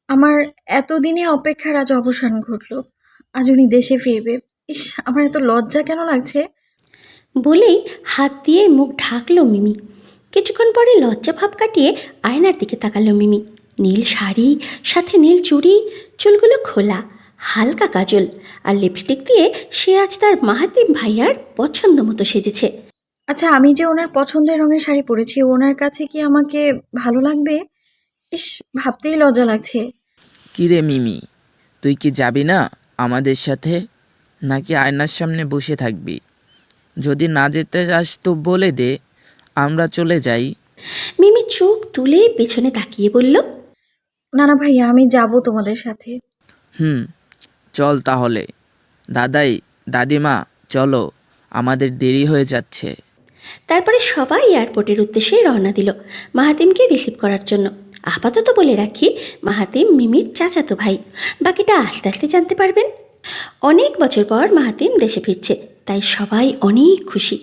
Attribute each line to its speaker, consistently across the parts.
Speaker 1: আমার এতদিনে অপেক্ষার আজ অবসান ঘটল। আজ উনি দেশে ফিরবে। ইস! আমার এত লজ্জা কেন লাগছে?
Speaker 2: বলেই হাত দিয়ে মুখ ঢাকলো মিমি। কিছুক্ষণ পরে লজ্জা ভাব কাটিয়ে আয়নার দিকে তাকালো মিমি। নীল শাড়ি, সাথে নীল চুড়ি, চুলগুলো খোলা, হালকা কাজল আর লিপস্টিক দিয়ে সে আজ তার মাহাতিম ভাইয়ার পছন্দ মতো সেজেছে।
Speaker 1: আচ্ছা, আমি যে ওনার পছন্দের রঙের শাড়ি পরেছি, ওনার কাছে কি আমাকে ভালো লাগবে? ইস! ভাবতেই লজ্জা লাগছে।
Speaker 3: কিরে মিমি, তুই কি যাবি না আমাদের সাথে, নাকি আয়নার সামনে বসে থাকবি? যদি না যেতে চাস তো বলে দে, আমরা চলে যাই।
Speaker 2: মিমি চোখ তুলে পেছনে তাকিয়ে বলল,
Speaker 1: না, না ভাইয়া, আমি যাব তোমাদের সাথে।
Speaker 3: হুম, চল তাহলে। দাদাই, দাদিমা, চলো, আমাদের দেরি হয়ে যাচ্ছে।
Speaker 2: তারপরে সবাই এয়ারপোর্টের উদ্দেশ্যে রওনা দিল মাহাতিমকে রিসিভ করার জন্য। আপাতত বলে রাখি, মাহাতিম মিমির চাচাতো ভাই। বাকিটা আস্তে আস্তে জানতে পারবেন। অনেক বছর পর মাহাতিম দেশে ফিরছে, তাই সবাই অনেক খুশি।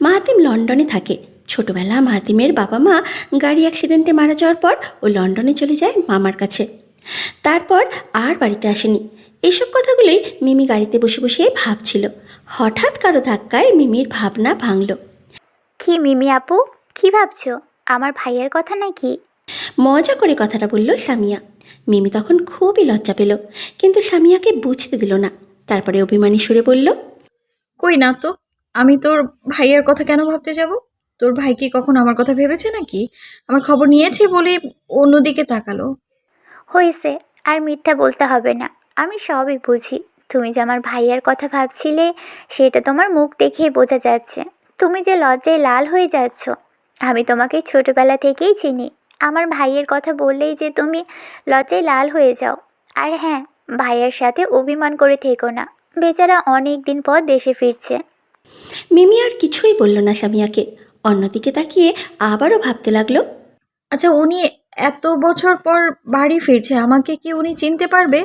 Speaker 2: মাহাতিম লন্ডনে থাকে। ছোটবেলা মাহাতিমের বাবা মা গাড়ি অ্যাক্সিডেন্টে মারা যাওয়ার পর ও লন্ডনে চলে যায় মামার কাছে। তারপর আর বাড়িতে আসেনি। এসব কথাগুলোই মিমি গাড়িতে বসে বসে ভাবছিল। হঠাৎ কারো ধাক্কায় মিমির ভাবনা ভাঙল।
Speaker 4: কি মিমি আপু, কি ভাবছো? আমার ভাইয়ের কথা নাকি?
Speaker 2: মজা করে কথাটা বলল সামিয়া। মিমি তখন খুবই লজ্জা পেল, কিন্তু সামিয়াকে বুঝতে দিল না। তারপরে অভিমানী সুরে বলল,
Speaker 1: কই না তো। আমি তোর ভাইয়ের কথা কেন ভাবতে যাব? তোর ভাই কি কখনো আমার কথা ভেবেছে নাকি? আমার খবর নিয়েছে বলে অন্যদিকে তাকালো।
Speaker 4: হয়েছে, আর মিথ্যা বলতে হবে না। আমি সবই বুঝি। তুমি যে আমার ভাইয়ের কথা ভাবছিলে, সেটা তোমার মুখ দেখেই বোঝা যাচ্ছে। তুমি যে লজ্জায় লাল হয়ে যাচ্ছ। আমি তোমাকে ছোটবেলা থেকেই চিনি। আমার ভাইয়ের কথা বললেই যে তুমি লজ্জায় লাল হয়ে যাও। আর হ্যাঁ, ভাইয়ের সাথে অভিমান করে থেকো না। বেচারা অনেক দিন পর দেশে ফিরছে।
Speaker 2: মিমি আর কিছুই বলল না সামিয়াকে। অন্যদিকে তাকিয়ে আবারও ভাবতে লাগলো।
Speaker 1: আচ্ছা, উনি এত বছর পর বাড়ি ফিরছে, আমাকে কি উনি চিনতে পারবে?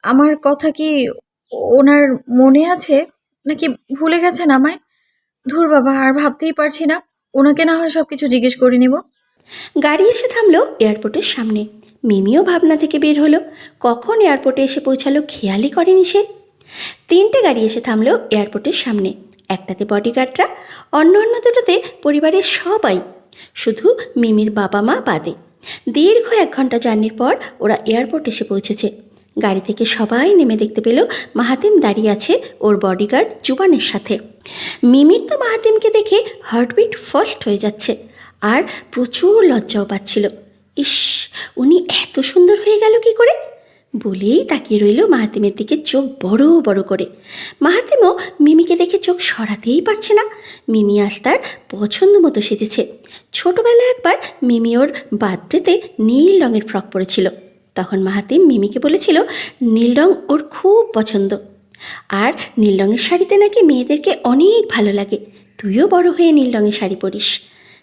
Speaker 1: আমার কথা কি ওনার মনে আছে, নাকি ভুলে গেছেন আমায়? ধুর বাবা, আর ভাবতেই পারছি না। ওনাকে না হয় সবকিছু জিজ্ঞেস করে নেব।
Speaker 2: গাড়ি এসে থামলো এয়ারপোর্টের সামনে। মিমিও ভাবনা থেকে বের হলো। কখন এয়ারপোর্টে এসে পৌঁছালো খেয়ালই করেনি সে। তিনটে গাড়ি এসে থামলো এয়ারপোর্টের সামনে। একটাতে বডিগার্ডরা, অন্য অন্য দুটোতে পরিবারের সবাই, শুধু মিমির বাবা মা বাদে। দীর্ঘ 1 ঘন্টা জার্নির পর ওরা এয়ারপোর্ট এসে পৌঁছেছে। গাড়ি থেকে সবাই নেমে দেখতে পেল মাহাতিম দাঁড়িয়ে আছে ওর বডিগার্ড জুবানের সাথে। মিমির তো মাহাতিমকে দেখে হার্টবিট ফার্স্ট হয়ে যাচ্ছে, আর প্রচুর লজ্জাও পাচ্ছিল। ইস, উনি এত সুন্দর হয়ে গেল কি করে, বলেই তাকিয়ে রইল মাহাতিমের দিকে চোখ বড় বড় করে। মাহাতিমও মিমিকে দেখে চোখ সরাতেই পারছে না। মিমি আজ তার পছন্দ মতো সেজেছে। ছোটবেলায় একবার মিমি ওর বার্থডেতে নীল রঙের ফ্রক পরেছিল। তখন মাহাতিম মিমিকে বলেছিল নীল রং ওর খুব পছন্দ, আর নীল রঙের শাড়িতে নাকি মেয়েদেরকে অনেক ভালো লাগে। তুইও বড় হয়ে নীল রঙের শাড়ি পরিস।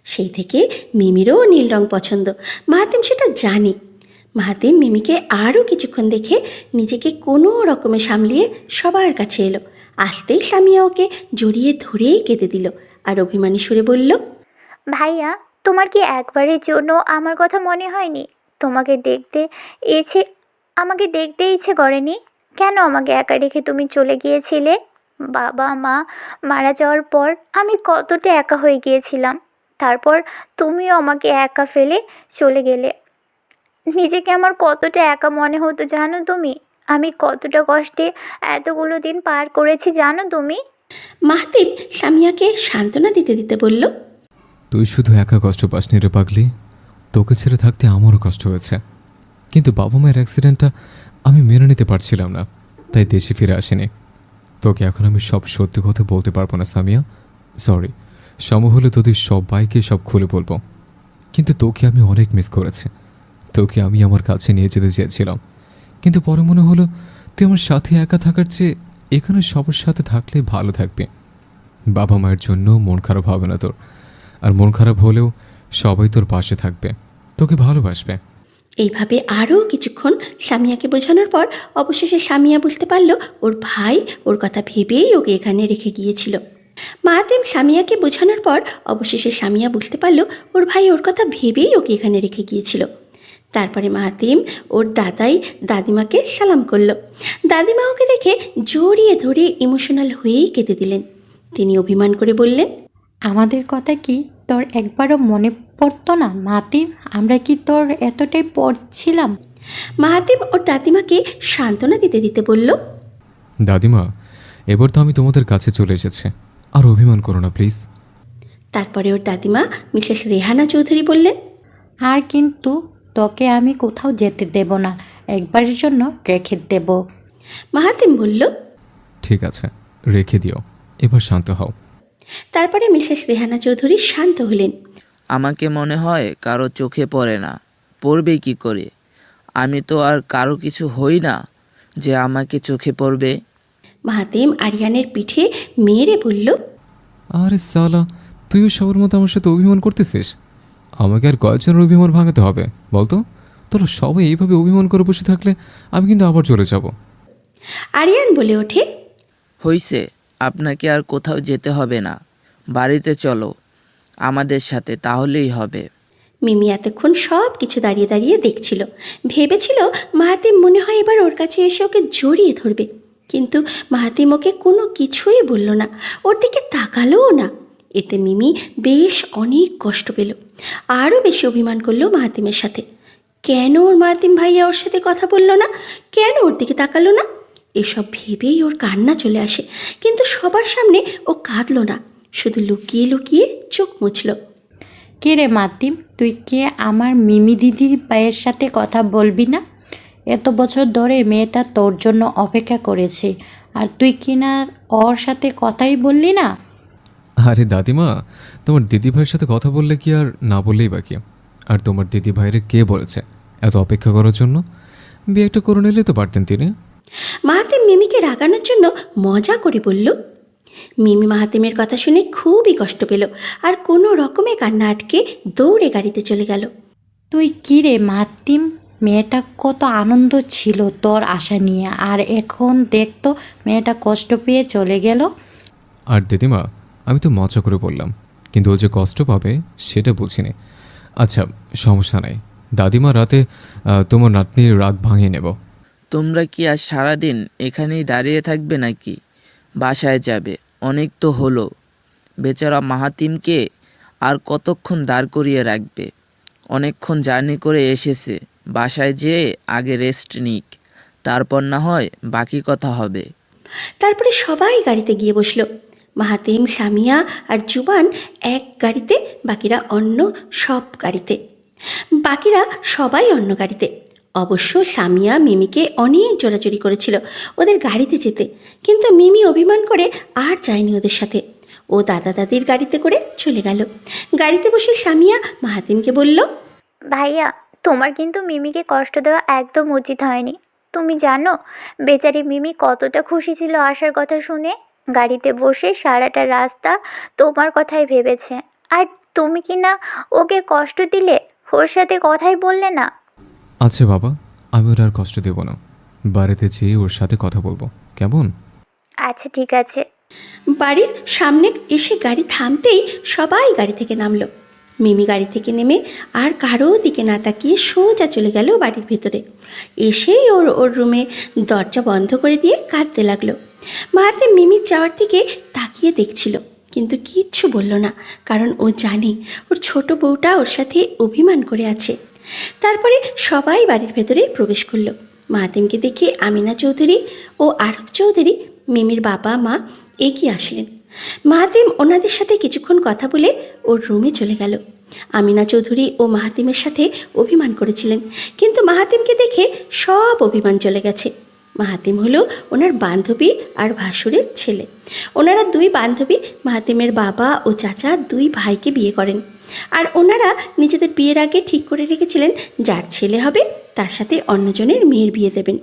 Speaker 2: সেই থেকে মিমিরও নীল রং পছন্দ। মাহাতিম সেটা জানে। মাহাতিম মিমিকে আরও কিছুক্ষণ দেখে নিজেকে কোনো রকমে সামলিয়ে সবার কাছে এলো। আসতেই সামিয়া ওকে জড়িয়ে ধরেই কেঁদে দিল, আর অভিমানী সুরে বলল,
Speaker 4: ভাইয়া, তোমার কি একবারের জন্য আমার কথা মনে হয়নি? তোমাকে দেখতে ইচ্ছে আমাকে দেখতে ইচ্ছে করেনি? কেন আমাকে একা রেখে তুমি চলে গিয়েছিলে? বাবা মা মারা যাওয়ার পর আমি কতটা একা হয়ে গিয়েছিলাম। তারপর তুমিও আমাকে একা ফেলে চলে গেলে। নিজেকে আমার কতটা একা মনে হতো জানো তুমি? আমি কতটা কষ্টে এতগুলো দিন পার করেছি জানো তুমি?
Speaker 2: মাহাতিম সামিয়াকে সান্ত্বনা দিতে দিতে বলল,
Speaker 5: তুই শুধু একা কষ্ট পাসনি রে পাগলি, তোকে ছেড়ে থাকতে আমারও কষ্ট হয়েছে। কিন্তু বাবা মায়ের অ্যাক্সিডেন্টটা আমি মেনে নিতে পারছিলাম না, তাই দেশে ফিরে আসিনি। তোকে এখন আমি সব সত্যি কথা বলতে পারবো না সামিয়া, সরি। সময় হলে তোদের সবাইকে সব খুলে বলবো। কিন্তু তোকে আমি অনেক মিস করেছি। তোকে আমি আমার কাছে নিয়ে যেতে চেয়েছিলাম, কিন্তু পরে মনে হলো তুই আমার সাথে একা থাকার চেয়ে এখানে সবার সাথে থাকলে ভালো থাকবে। বাবা মায়ের জন্য মন খারাপ হবে না তোর, আর মন খারাপ হলেও সবাই তোর পাশে থাকবে, তোকে ভালোবাসবে।
Speaker 2: এইভাবে আরও কিছুক্ষণ সামিয়াকে বোঝানোর পর অবশেষে সামিয়া বুঝতে পারল ওর ভাই ওর কথা ভেবেই ওকে এখানে রেখে গিয়েছিল। মাহাতিম সামিয়াকে বোঝানোর পর অবশেষে সামিয়া বুঝতে পারল ওর ভাই ওর কথা ভেবেই ওকে এখানে রেখে গিয়েছিল। তারপরে মাহাতিম ওর দাদিমাকে সালাম করলো। দাদিমা ওকে দেখে জড়িয়ে ধরে ইমোশনাল হয়েই কেঁদে দিলেন। তিনি অভিমান করে বললেন,
Speaker 6: আমাদের কথা কি তোর একবারও মনে পড়তো না মাতিম? আমরা কি তোর এতটাই পড়ছিলাম?
Speaker 2: মাহাতিম ওর দাদিমাকে সান্ত্বনা দিতে দিতে বলল,
Speaker 5: দাদিমা, এবার তো আমি তোমাদের কাছে চলে এসেছি, আর অভিমান করো না প্লিজ।
Speaker 2: তারপরে ওর দাদিমা মিসেস রেহানা চৌধুরী বললেন,
Speaker 6: আর কিন্তু তোকে আমি কোথাও যেতে দেব না, একবারের জন্য রেখে দেব।
Speaker 2: মাহাতিম বলল,
Speaker 5: ঠিক আছে, রেখে দিও, এবার শান্ত হও।
Speaker 2: তারপরে মিসেস রেহানা চৌধুরী শান্ত হলেন।
Speaker 3: আমাকে মনে হয় কারো চোখে পড়ে না, পড়বে কি করে? আমি তো আর কারো কিছু হই না যে আমাকে চোখে পড়বে।
Speaker 2: মাহাতিম আরিয়ানের পিঠে মেরে বলল,
Speaker 5: আরে সালা, তুইও সবার মতো আমার সাথে অভিমান করতেছিস? আমাকে আর কয়েকজনের অভিমান ভাঙাতে হবে বলতো? তোরা সবাই এইভাবে অভিমান করে বসে থাকলে আমি কিন্তু আবার চলে যাব।
Speaker 2: আরিয়ান বলে ওঠে,
Speaker 3: হইছে, আপনাকে আর কোথাও যেতে হবে না, বাড়িতে চলো আমাদের সাথে, তাহলেই হবে।
Speaker 2: মিমি এতক্ষণ সব কিছু দাঁড়িয়ে দাঁড়িয়ে দেখছিল। ভেবেছিল মাহাতিম মনে হয় এবার ওর কাছে এসে ওকে জড়িয়ে ধরবে, কিন্তু মাহাতিম ওকে কোনো কিছুই বলল না, ওর দিকে তাকালোও না। এতে মিমি বেশ অনেক কষ্ট পেল, আরও বেশি অভিমান করলো মাহাতিমের সাথে। কেন ওর মাহাতিম ভাইয়া ওর সাথে কথা বলল না, কেন ওর দিকে তাকালো না, এসব ভেবেই ওর কান্না চলে আসে। কিন্তু সবার সামনে ও কাঁদলো না, শুধু লুকিয়ে লুকিয়ে চোখ মুছল।
Speaker 6: কে রে মাতিম, তুই কি আমার মিমি দিদির ভাইয়ের সাথে কথা বলবি না? এত বছর ধরে মেয়েটা তোর জন্য অপেক্ষা করেছে, আর তুই কি না ওর সাথে কথাই বললি না?
Speaker 5: আরে দাদিমা, তোমার দিদিভাইয়ের সাথে কথা বললে কি আর না বললেই বাকি? আর তোমার দিদিভাইরে কে বলেছে এত অপেক্ষা করার জন্য? বিয়ে একটা করে নিলে তো পারতেন তিনি।
Speaker 2: মাহাতিম মিমিকে রাগানোর জন্য মজা করে বলল। মিমি মাহাতিমের কথা শুনে খুবই কষ্ট পেল, আর কোনো রকমে কান্না আটকে দৌড়ে গাড়িতে চলে গেল।
Speaker 6: তুই কি রে মাতিম, মেয়েটা কত আনন্দ ছিল তোর আশা নিয়ে, আর এখন দেখতো মেয়েটা কষ্ট পেয়ে চলে গেল।
Speaker 5: আর দিদিমা, আমি তো মজা করে বললাম, কিন্তু ও যে কষ্ট পাবে সেটা বুঝিনি। আচ্ছা, সমস্যা নাই দাদিমা, রাতে তোমার নাতনির রাত ভাঙিয়ে নেব।
Speaker 3: তোমরা কি আর সারাদিন এখানেই দাঁড়িয়ে থাকবে নাকি? বাসায় যাবে, অনেক তো হলো। বেচারা মাহাতিমকে আর কতক্ষণ দাঁড় করিয়ে রাখবে? অনেকক্ষণ জার্নি করে এসেছে, বাসায় যেয়ে আগে রেস্ট নিক, তারপর না হয় বাকি কথা হবে।
Speaker 2: তারপরে সবাই গাড়িতে গিয়ে বসলো। মাহাতিম, সামিয়া আর জুবান এক গাড়িতে, বাকিরা সবাই অন্য গাড়িতে। অবশ্য সামিয়া মিমিকে অনেক জোরাজুরি করেছিল ওদের গাড়িতে যেতে, কিন্তু মিমি অভিমান করে আর যায়নি ওদের সাথে। ও দাদা দাদির গাড়িতে করে চলে গেল। গাড়িতে বসে সামিয়া মাহাতিমকে বলল,
Speaker 4: ভাইয়া, তোমার কিন্তু মিমিকে কষ্ট দেওয়া একদম উচিত হয়নি। তুমি জানো বেচারি মিমি কতটা খুশি ছিল আসার কথা শুনে? গাড়িতে বসে সারাটা রাস্তা তোমার কথাই ভেবেছে, আর তুমি কি না ওকে কষ্ট দিলে, ওর সাথে কথাই বললে না।
Speaker 5: আচ্ছা বাবা, আমি ওর আর কষ্ট দেব না, বাড়িতে যেয়ে ওর সাথে কথা বলবো, কেমন?
Speaker 4: আচ্ছা ঠিক আছে।
Speaker 2: বাড়ির সামনে এসে গাড়ি থামতেই সবাই গাড়ি থেকে নামলো। মিমি গাড়ি থেকে নেমে আর কারো দিকে না তাকিয়ে সোজা চলে গেল বাড়ির ভেতরে। এসেই ওর রুমে দরজা বন্ধ করে দিয়ে কাঁদতে লাগলো। মাহাতিম মিমির যাওয়ার দিকে তাকিয়ে দেখছিল, কিন্তু কিচ্ছু বলল না, কারণ ও জানে ওর ছোট বউটা ওর সাথে অভিমান করে আছে। তারপরে সবাই বাড়ির ভেতরে প্রবেশ করলো। মাহাতিমকে দেখে আমিনা চৌধুরী ও আরব চৌধুরী, মিমির বাবা মা, এগিয়ে আসলেন। মাহাতিম ওনাদের সাথে কিছুক্ষণ কথা বলে ওর রুমে চলে গেল। আমিনা চৌধুরী ও মাহাতিমের সাথে অভিমান করেছিলেন, কিন্তু মাহাতিমকে দেখে সব অভিমান চলে গেছে। মাহাতিম হলো ওনার বান্ধবী আর ভাসুরের ছেলে। ওনারা দুই বান্ধবী মাহাতিমের বাবা ও চাচা দুই ভাইকে বিয়ে করেন, আর ওনারা নিজেদের বিয়ের আগে ঠিক করে রেখেছিলেন যার ছেলে হবে তার সাথে অন্যজনের মেয়ের বিয়ে দেবেন।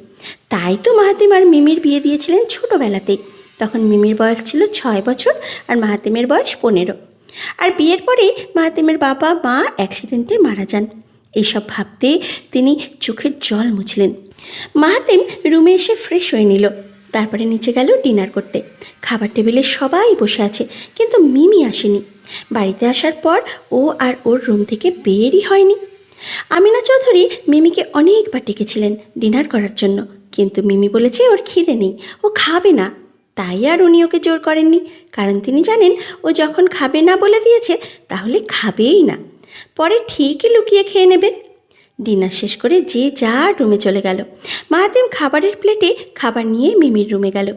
Speaker 2: তাই তো মাহাতিম আর মিমির বিয়ে দিয়েছিলেন ছোটোবেলাতেই। তখন মিমির বয়স ছিল 6 বছর আর মাহাতিমের বয়স 15। আর বিয়ের পরেই মাহাতিমের বাবা মা অ্যাক্সিডেন্টে মারা যান। এইসব ভাবতে তিনি চোখের জল মুছলেন। মাহাতিম রুমে এসে ফ্রেশ হয়ে নিল, তারপরে নিচে গেল ডিনার করতে। খাবার টেবিলে সবাই বসে আছে, কিন্তু মিমি আসেনি। বাড়িতে আসার পর ও আর ওর রুম থেকে বেরই হয়নি। আমিনা চৌধুরী মিমিকে অনেকবার ডেকেছিলেন ডিনার করার জন্য, কিন্তু মিমি বলেছে ওর খিদে নেই, ও খাবে না। তাই আর উনি ওকে জোর করেননি, কারণ তিনি জানেন ও যখন খাবে না বলে দিয়েছে তাহলে খাবেই না, পরে ঠিকই লুকিয়ে খেয়ে নেবে। ডিনার শেষ করে যে যার রুমে চলে গেল। মাহাতিম খাবারের প্লেটে খাবার নিয়ে মিমির রুমে গেল।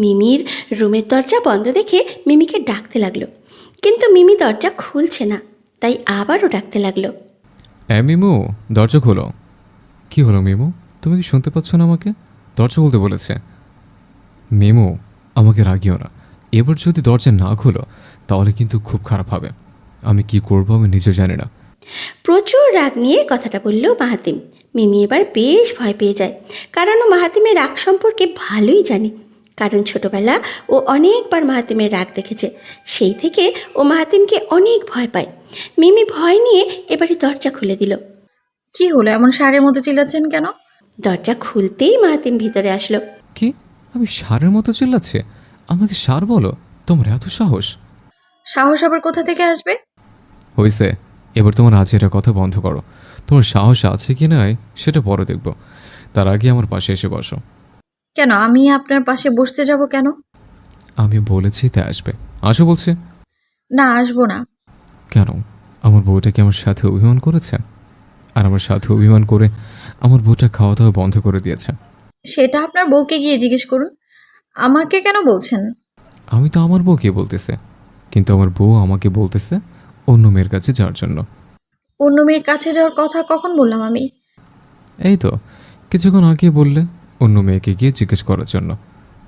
Speaker 2: মিমির রুমের দরজা বন্ধ দেখে মিমিকে ডাকতে লাগলো, কিন্তু মিমি দরজা খুলছে না, তাই আবারও ডাকতে লাগলো।
Speaker 5: মিমু, দরজা খোলো। কি হলো মিমু, তুমি কি শুনতে পাচ্ছ না আমাকে? দরজা খুলতে বলেছে। মিমু, আমাকে রাগিও না। এবার যদি দরজা না খোলো তাহলে কিন্তু খুব খারাপ হবে। আমি কি করবো আমি নিজে জানি না।
Speaker 2: প্রচুর রাগ নিয়ে কথাটা বলল মাহাতিম। মিমি এবার বেশ ভয় পেয়ে যায়, কারণ ও মাহাতিমের রাগ সম্পর্কে ভালোই জানে, কারণ ছোটবেলা ও অনেকবার মাহাতিমের রাগ দেখেছে। সেই থেকে ও মাহাতিমকে অনেক ভয় পায়। মিমি ভয় নিয়ে এবারে দরজা খুলে দিল।
Speaker 1: কি হলো, এমন ষাঁড়ের মতো চিল্লাচ্ছেন কেন?
Speaker 2: দরজা খুলতেই মাহাতিম ভিতরে আসলো।
Speaker 5: কি, আমি ষাঁড়ের মতো চিল্লাচ্ছে? আমাকে ষাঁড় বলো? তোমার এত সাহস?
Speaker 1: সাহস আবার কোথা থেকে আসবে?
Speaker 5: হয়েছে, এবার তোমার আজের কথা বন্ধ করো। তোমার সাহস আছে কি নয় সেটা পরে দেখব, তার আগে আমার পাশে এসে বসো।
Speaker 1: কেন আমি আপনার পাশে বসতে যাব কেন?
Speaker 5: আমি বলেছি তাই আসবে। আসো বলছে।
Speaker 1: না, আসবো না।
Speaker 5: কেন? আমার বউটা কি আমার সাথে অভিমান করেছে? আর আমার সাথে অভিমান করে আমার বউটা খাওয়া দাওয়া বন্ধ করে দিয়েছে।
Speaker 1: সেটা আপনার বউকে গিয়ে জিজ্ঞেস করুন, আমাকে কেন বলছেন?
Speaker 5: আমি তো আমার বউকে বলতেছে, কিন্তু আমার বউ আমাকে বলতেছে অন্য মেয়ের কাছে যাওয়ার জন্য।
Speaker 1: অন্য মেয়ের কাছে যাওয়ার কথা কখন বললাম আমি?
Speaker 5: এই তো কিছুক্ষণ আগে বললে অন্য মেয়েকে গিয়ে জিজ্ঞেস করার জন্য।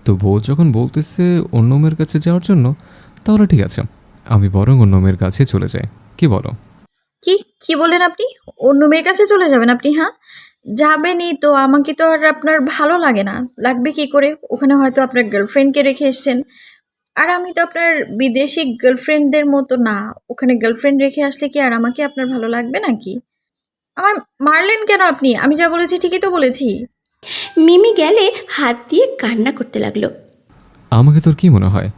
Speaker 5: তো বউ যখন বলতেছে অন্য মেয়ের কাছে যাওয়ার জন্য, তাহলে ঠিক আছে, আমি বরং অন্য মেয়ের কাছে চলে যাই। কি বলো?
Speaker 1: কি কি বলেন আপনি? অন্য মেয়ের কাছে চলে যাবেন আপনি? হ্যাঁ, যাবেনই তো। আমাকে তো আর আপনার ভালো লাগে না, লাগবে কি করে? ওখানে হয়তো আপনার গার্লফ্রেন্ডকে রেখে এসেছেন, আর আমি তো আপনার বিদেশি গার্লফ্রেন্ডদের মতো না। ওখানে গার্লফ্রেন্ড রেখে আসলে কি আর আমাকে আপনার ভালো লাগবে নাকি? আমার মারলেন কেন আপনি? আমি যা বলেছি ঠিকই তো বলেছি।
Speaker 2: মিমি গেলে হাত দিয়ে কান্না করতে লাগলো।
Speaker 5: আমাকে তোর কি মনে হয়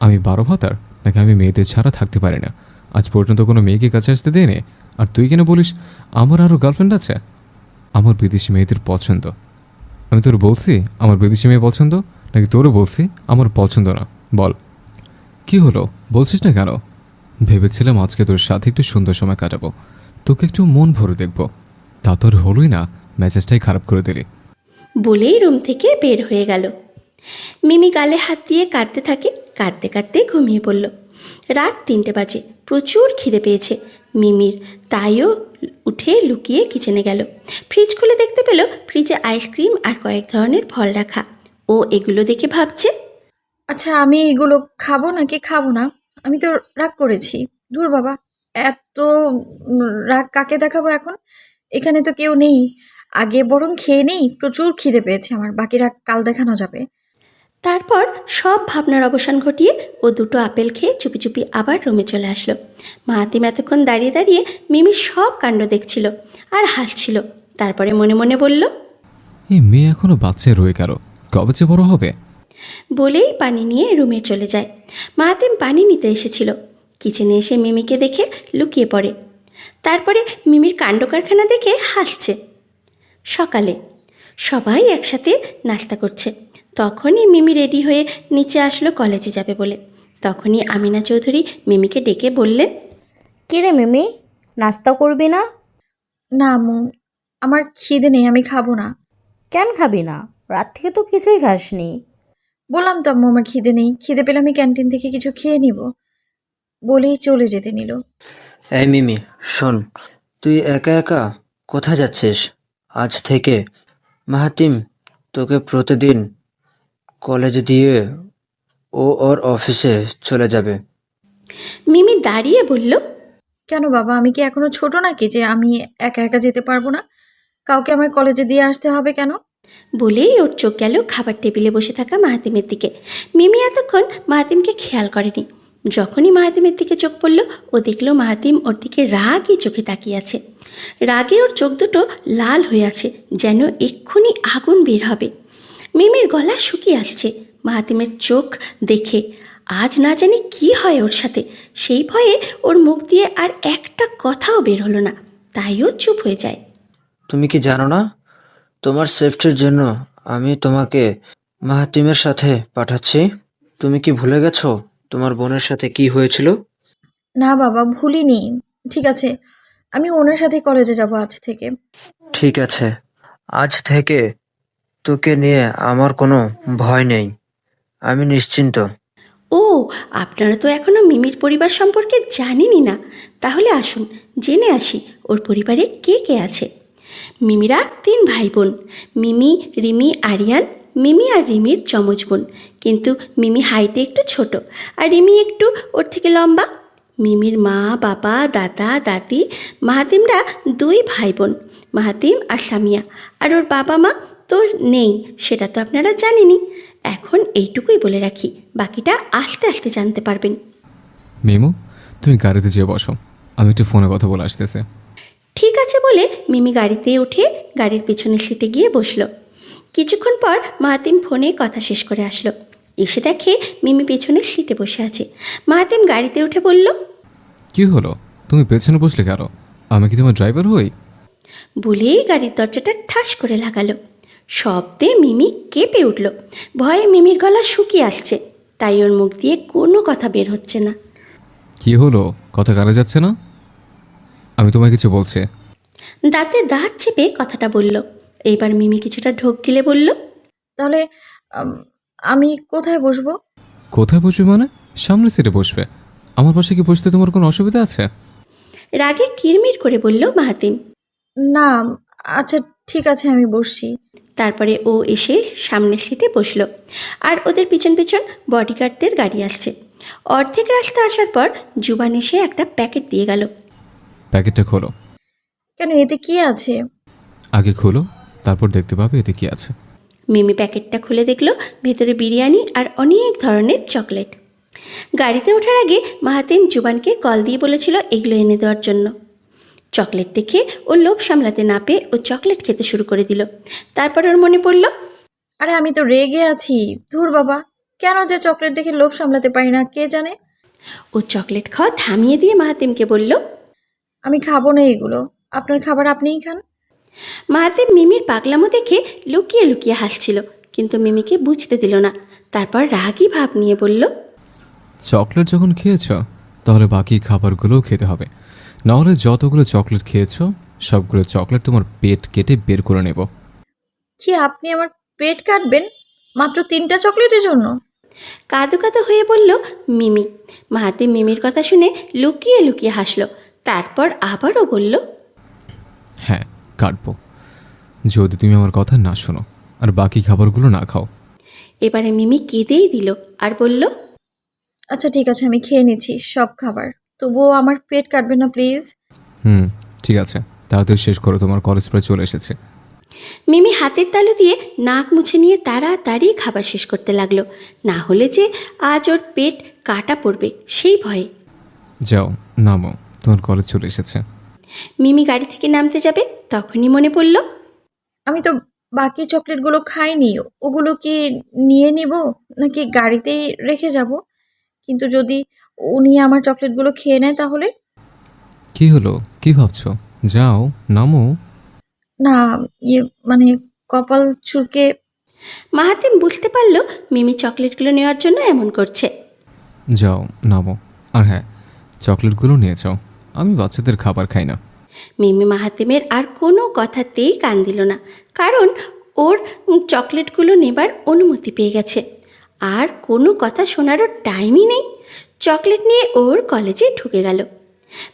Speaker 5: আমি 12 ভাতার, নাকি আমি মেয়েদের ছাড়া থাকতে পারি না? আজ পর্যন্ত কোনো মেয়েকে কাছে আসতে দেয়নি, আর তুই কেন বলিস আমার আরও গার্লফ্রেন্ড আছে? আমার বিদেশি মেয়েদের পছন্দ। আমি তোর বলছি আমার বিদেশি মেয়ে পছন্দ, নাকি তোরও বলছি আমার পছন্দ না? বল, কি হলো, বলছিস না কেন? ভেবেছিলাম আজকে তোর সাথে একটু সুন্দর সময় কাটাবো, তোকে একটু মন ভরে দেখবো, তা তোর হলোই না, মেসেজটাই খারাপ করে দিলি।
Speaker 2: বলেই রুম থেকে বের হয়ে গেল। মিমি গালে হাত দিয়ে কাঁদতে থাকে, কাঁদতে কাঁদতে ঘুমিয়ে পড়ল। রাত 3টে বাজে, প্রচুর খিদে পেয়েছে মিমির, তাইও উঠে লুকিয়ে কিচেনে গেল। ফ্রিজ খুলে দেখতে পেল ফ্রিজে আইসক্রিম আর কয়েক ধরনের ফল রাখা। ও এগুলো দেখে ভাবছে,
Speaker 1: আচ্ছা, আমি এগুলো খাবো নাকি খাবো না? আমি তো রাগ করেছি। ধুর বাবা, এত রাগ কাকে দেখাবো এখন? এখানে তো কেউ নেই। আগে বরং খেয়ে নেই, প্রচুর খিদে পেয়েছে আমার। বাকি রাগ কাল দেখানো যাবে।
Speaker 2: তারপর সব ভাবনার অবসান ঘটিয়ে ও 2টো আপেল খেয়ে চুপি চুপি আবার রুমে চলে আসলো। মাহাতিম এতক্ষণ দাঁড়িয়ে দাঁড়িয়ে মিমির সব কাণ্ড দেখছিল আর হাসছিল। তারপরে মনে মনে বলল,
Speaker 5: এই মেয়ে এখনো বাচ্চায় রয়ে গেল, কবে যে বড় হবে?
Speaker 2: বলেই পানি নিয়ে রুমে চলে যায়। মাহাতিম পানি নিতে এসেছিল, কিচেনে এসে মিমিকে দেখে লুকিয়ে পড়ে। তারপরে মিমির কাণ্ড কারখানা দেখে হাসছে। সকালে সবাই একসাথে নাস্তা করছে, তখনই মিমি রেডি হয়ে নিচে আসলো কলেজে যাবে বলে। তখনই আমিনা চৌধুরী মিমিকে ডেকে বললেন,
Speaker 7: কিরে মিমি, নাস্তা করবি না?
Speaker 1: না আম্মু, আমার খিদে নেই, আমি খাবো না।
Speaker 7: কেন খাবি না? রাত থেকে তো কিছুই খাসনি।
Speaker 1: বললাম তো আম্মু, আমার খিদে নেই। খিদে পেলে আমি ক্যান্টিন থেকে কিছু খেয়ে নিব। বলেই চলে যেতে নিল।
Speaker 8: এই মিমি, শোন, তুই একা একা কোথায় যাচ্ছিস? আজ থেকে মাহাতিম তোকে প্রতিদিন কলেজ দিয়ে ও ওর অফিসে চলে যাবে।
Speaker 2: মিমি দাঁড়িয়ে বলল,
Speaker 1: কেন বাবা, আমি কি এখনো ছোট নাকি যে আমি একা একা যেতে পারবো না? কাউকে আমার কলেজে দিয়ে আসতে হবে কেন?
Speaker 2: বলেই ওর চোখ গেল খাবার টেবিলে বসে থাকা মাহাতিমের দিকে। মিমি এতক্ষণ মাহাতিমকে খেয়াল করেনি। যখনই মাহাতিমের দিকে চোখ পড়ল, ও দেখল মাহাতিম ওর দিকে রাগই চোখে তাকিয়ে আছে। রাগে ওর চোখ দুটো লাল হয়ে আছে, যেন এক্ষুনি আগুন বের হবে। মিমির গলা শুকিয়ে আসছে মাহাতিমের চোখ দেখে। আজ না জানি কি হয় ওর সাথে, সেই ভয়ে ওর মুখ দিয়ে আর একটা কথাও বের হলো না। তাইও চুপ হয়ে যায়।
Speaker 8: তুমি কি জানো না, তোমার সেফটির জন্য আমি তোমাকে মাহাতিমের সাথে পাঠাচ্ছি। তুমি কি ভুলে গেছো তোমার বোনের সাথে কি হয়েছিল?
Speaker 1: না বাবা, ভুলিনি। ঠিক আছে, আমি ওনার সাথে কলেজে যাব আজ থেকে।
Speaker 8: ঠিক আছে, আজ থেকে তোকে নিয়ে আমার কোনো ভয় নেই, আমি নিশ্চিন্ত।
Speaker 2: ও, আপনারা তো এখনো মিমির পরিবার সম্পর্কে জানেনই না। তাহলে আসুন জেনে আসি ওর পরিবারে কে কে আছে। মিমিরা 3 ভাই বোন, মিমি, রিমি, আরিয়ান। মিমি আর রিমির যমজ বোন, কিন্তু মিমি হাইটে একটু ছোট আর রিমি একটু ওর থেকে লম্বা। মিমির মা, বাবা, দাদা, দাদি, মাহাতিমরা 2 ভাই বোন, মাহাতিম আর সামিয়া। আর ওর বাবা মা তো নেই, সেটা তো আপনারা জানেনই। এখন এইটুকুই বলে রাখি, বাকিটা আস্তে আস্তে জানতে পারবেন।
Speaker 5: মিমু, তুমি গাড়িতে যেয়ে বসো, আমি একটু ফোনে কথা বলে আসতেছি।
Speaker 2: ঠিক আছে বলে মিমি গাড়িতে উঠে গাড়ির পেছনের সিটে গিয়ে বসলো। কিছুক্ষণ পর মাহাতিম ফোনে কথা শেষ করে আসলো। এসে দেখে মিমি পেছনের সিটে বসে আছে। মাহাতিম গাড়িতে উঠে বলল,
Speaker 5: কি হলো, তুমি পেছনে বসলে কেন? আমি কি তোমার ড্রাইভার হই?
Speaker 2: বলেই গাড়ির দরজাটা ঠাস করে লাগালো। শব্দে মিমি কেঁপে উঠল। ভয়ে মিমির গলা শুকিয়ে আসছে, তাই ওর মুখ দিয়ে কোনো কথা বের হচ্ছে না।
Speaker 5: কি হলো, কথা কানে যাচ্ছে না? আমি তোমায় কিছু বলছি।
Speaker 2: দাঁতে দাঁত চেপে কথাটা বলল। এইবার মিমি কিছুটা ঢোক গিলে বলল,
Speaker 1: তাহলে আম, আমি কোথায় বসবো?
Speaker 5: কোথায় বসবে মানে? সামনের সিটে বসবে। আমার পাশে কি বসতে তোমার কোনো অসুবিধা আছে?
Speaker 2: রাগে কিরমির করে বলল মাহাতিম।
Speaker 1: না, আচ্ছা ঠিক আছে, আমি বসছি।
Speaker 2: তারপরে ও এসে সামনের সিটে বসলো। আর ওদের পিছন পিছন বডিগার্ডদের গাড়ি আসছে। অর্ধেক রাস্তা আসার পর জুবান এসে একটা প্যাকেট দিয়ে গেল।
Speaker 5: প্যাকেটটা খোলো।
Speaker 1: কেন, এতে কি আছে?
Speaker 5: আগে খোলো, তারপর দেখতে পাবে এতে কি আছে।
Speaker 2: মিমি প্যাকেটটা খুলে দেখলো ভেতরে বিরিয়ানি আর অনেক ধরনের চকলেট। গাড়িতে ওঠার আগে মাহাতিম জুবানকে কল দিয়ে বলেছিল এগুলো এনে দেওয়ার জন্য। চকলেট দেখে ও লোভ সামলাতে না পেয়ে ও চকলেট খেতে শুরু করে দিল। তারপর ওর মনে পড়ল,
Speaker 1: আরে আমি তো রেগে আছি। ধুর বাবা, কেন যে চকলেট দেখে লোভ সামলাতে পারি না কে জানে।
Speaker 2: ও চকলেট খাওয়া থামিয়ে দিয়ে মাহাতিমকে বলল,
Speaker 1: আমি খাবো না এগুলো, আপনার খাবার আপনিই খান।
Speaker 2: মাহাতিম মিমির পাগলামো দেখে লুকিয়ে লুকিয়ে হাসছিল, কিন্তু মিমিকে বুঝতে দিল না। তারপর রাগী ভাব নিয়ে বলল,
Speaker 5: চকলেট যখন খেয়েছ তাহলে বাকি খাবারগুলোও খেতে হবে, নাহলে যতগুলো চকলেট খেয়েছো সবগুলো চকলেট তোমার পেট কেটে বের করে নেব।
Speaker 1: কি, আপনি আমার পেট কাটবেন মাত্র 3টা চকলেটের জন্য?
Speaker 2: কাঁদো কাঁদো হয়ে বলল মিমি। মাহাতিম মিমির কথা শুনে লুকিয়ে লুকিয়ে হাসল। তারপর আবারও বলল,
Speaker 5: হ্যাঁ, কাটবো, যদি তুমি আমার কথা না শোনো আর বাকি খাবারগুলো না খাও।
Speaker 2: এবারে মিমি কেঁদেই দিল আর বলল,
Speaker 1: আচ্ছা ঠিক আছে, আমি খেয়ে নিচ্ছি সব খাবার, তবুও আমার পেট কাটবে না প্লিজ।
Speaker 5: ঠিক আছে, তাড়াতাড়ি শেষ করো, তোমার কলেজ প্রায় চলে এসেছে।
Speaker 2: মিমি হাতের তালু দিয়ে নাক মুছে নিয়ে তাড়াতাড়ি খাবার শেষ করতে লাগলো, না হলে যে আজ ওর পেট কাটা পড়বে সেই ভয়ে।
Speaker 5: যাও, নামো, তোমার কলেজ চলে এসেছে।
Speaker 2: মিমি গাড়ি থেকে নামতে যাবে, তখনই মনে পড়ল,
Speaker 1: আমি তো বাকি চকলেটগুলো খাইনি, ওগুলো কি নিয়ে নিব নাকি গাড়িতেই রেখে যাব? কিন্তু যদি উনি আমার চকলেটগুলো খেয়ে নেয় তাহলে?
Speaker 5: কি হলো, কি ভাবছো? যাও, নামো।
Speaker 1: না, ইয়ে মানে কপাল চুলকে।
Speaker 2: মাহাতিম বুঝতে পারল মিমি চকলেটগুলো নেওয়ার জন্য এমন করছে।
Speaker 5: যাও, নামো। আর হ্যাঁ, চকলেটগুলো নিয়ে যাও, আমি বাচ্চাদের খাবার খাই না।
Speaker 2: মিমি মাহাতিমের আর কোনো কথাতেই কান দিল না, কারণ ওর চকলেটগুলো নেবার অনুমতি পেয়ে গেছে। আর কোনো কথা শোনারও টাইমই নেই। চকলেট নিয়ে ওর কলেজে ঢুকে গেল।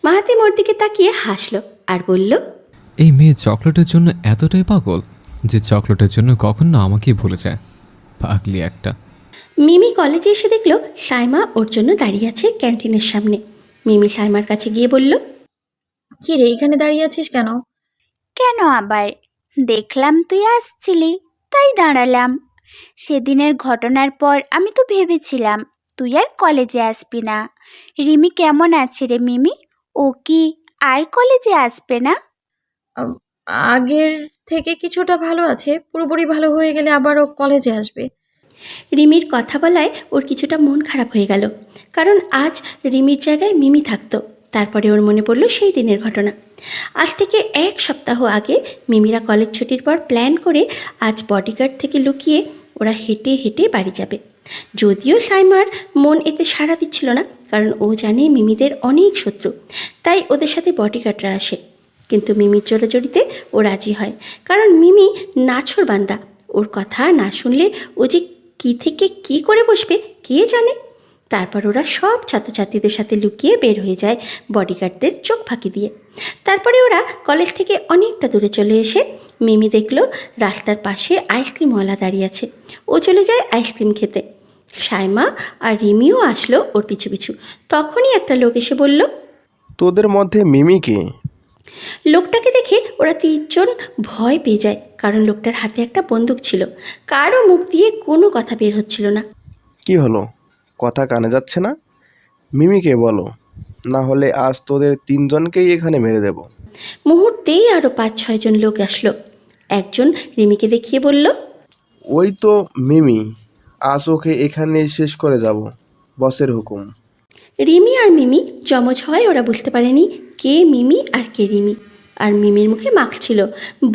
Speaker 2: মাহাতিম ওর দিকে তাকিয়ে হাসলো আর বলল,
Speaker 5: এই মেয়ে চকলেটের জন্য এতটাই পাগল যে চকলেটের জন্য কখন না আমাকেই ভুলে যায়। পাগলি একটা।
Speaker 2: মিমি কলেজে এসে দেখলো সাইমা ওর জন্য দাঁড়িয়ে আছে ক্যান্টিনের সামনে। মিমি সাইমার কাছে গিয়ে বলল,
Speaker 1: কি রে, এখানে দাঁড়িয়ে আছিস কেন?
Speaker 4: কেন আবার? দেখলাম তুই আসছিলি, তাই দাঁড়ালাম। সেদিনের ঘটনার পর আমি তো ভেবেছিলাম তুই আর কলেজে আসবি না। রিমি কেমন আছে রে মিমি? ও কি আর কলেজে আসবে না?
Speaker 1: আম, আগের থেকে কিছুটা ভালো আছে, পুরোপুরি ভালো হয়ে গেলে আবারও কলেজে আসবে।
Speaker 2: রিমির কথা বলায় ওর কিছুটা মন খারাপ হয়ে গেল, কারণ আজ রিমির জায়গায় মিমি থাকতো, তারপরে ওর মনে পড়ল সেই দিনের ঘটনা। আজ থেকে 1 সপ্তাহ আগে মিমিরা কলেজ ছুটির পর প্ল্যান করে আজ বডিগার্ড থেকে লুকিয়ে ওরা হেঁটে হেঁটে বাড়ি যাবে। যদিও সাইমার মন এতে সাড়া দিচ্ছিল না, কারণ ও জানে মিমিদের অনেক শত্রু, তাই ওদের সাথে বডিগার্ডরা আসে। কিন্তু মিমির জোরাজোরিতে ও রাজি হয়, কারণ মিমি নাছোড়বান্দা। ওর কথা না শুনলে ও যে কী থেকে কী করে বসবে কে জানে। তারপর ওরা সব ছাত্রছাত্রীদের সাথে লুকিয়ে বের হয়ে যায় বডিগার্ডদের চোখ ফাঁকি দিয়ে। তারপরে ওরা কলেজ থেকে অনেকটা দূরে চলে এসে মিমি দেখলো রাস্তার পাশে আইসক্রিমওয়ালা দাঁড়িয়ে আছে। ও চলে যায় আইসক্রিম খেতে। সাইমা আর রিমিও আসলো ওর পিছু পিছু। তখনই একটা লোক এসে বলল,
Speaker 9: তোদের মধ্যে মিমি কে?
Speaker 2: লোকটাকে দেখে ওরা 3 জন ভয় পেয়ে যায়, কারণ লোকটার হাতে একটা বন্দুক ছিল। কারও মুখ দিয়ে কোনো কথা বের হচ্ছিল না।
Speaker 9: কি হলো, কথা কানে যাচ্ছে না? মিমিকে বলো, না হলে আজ তোদের 3 জনকেই এখানে মেরে দেব।
Speaker 2: মুহূর্তেই আরও 5-6 জন লোক আসলো। একজন রিমিকে দেখিয়ে বলল,
Speaker 9: ওই তো মিমি, আজ ওকে এখানে শেষ করে যাব, বসের হুকুম।
Speaker 2: রিমি আর মিমি জমজ হওয়ায় ওরা বুঝতে পারেনি কে মিমি আর কে রিমি। আর মিমির মুখে মাস্ক ছিল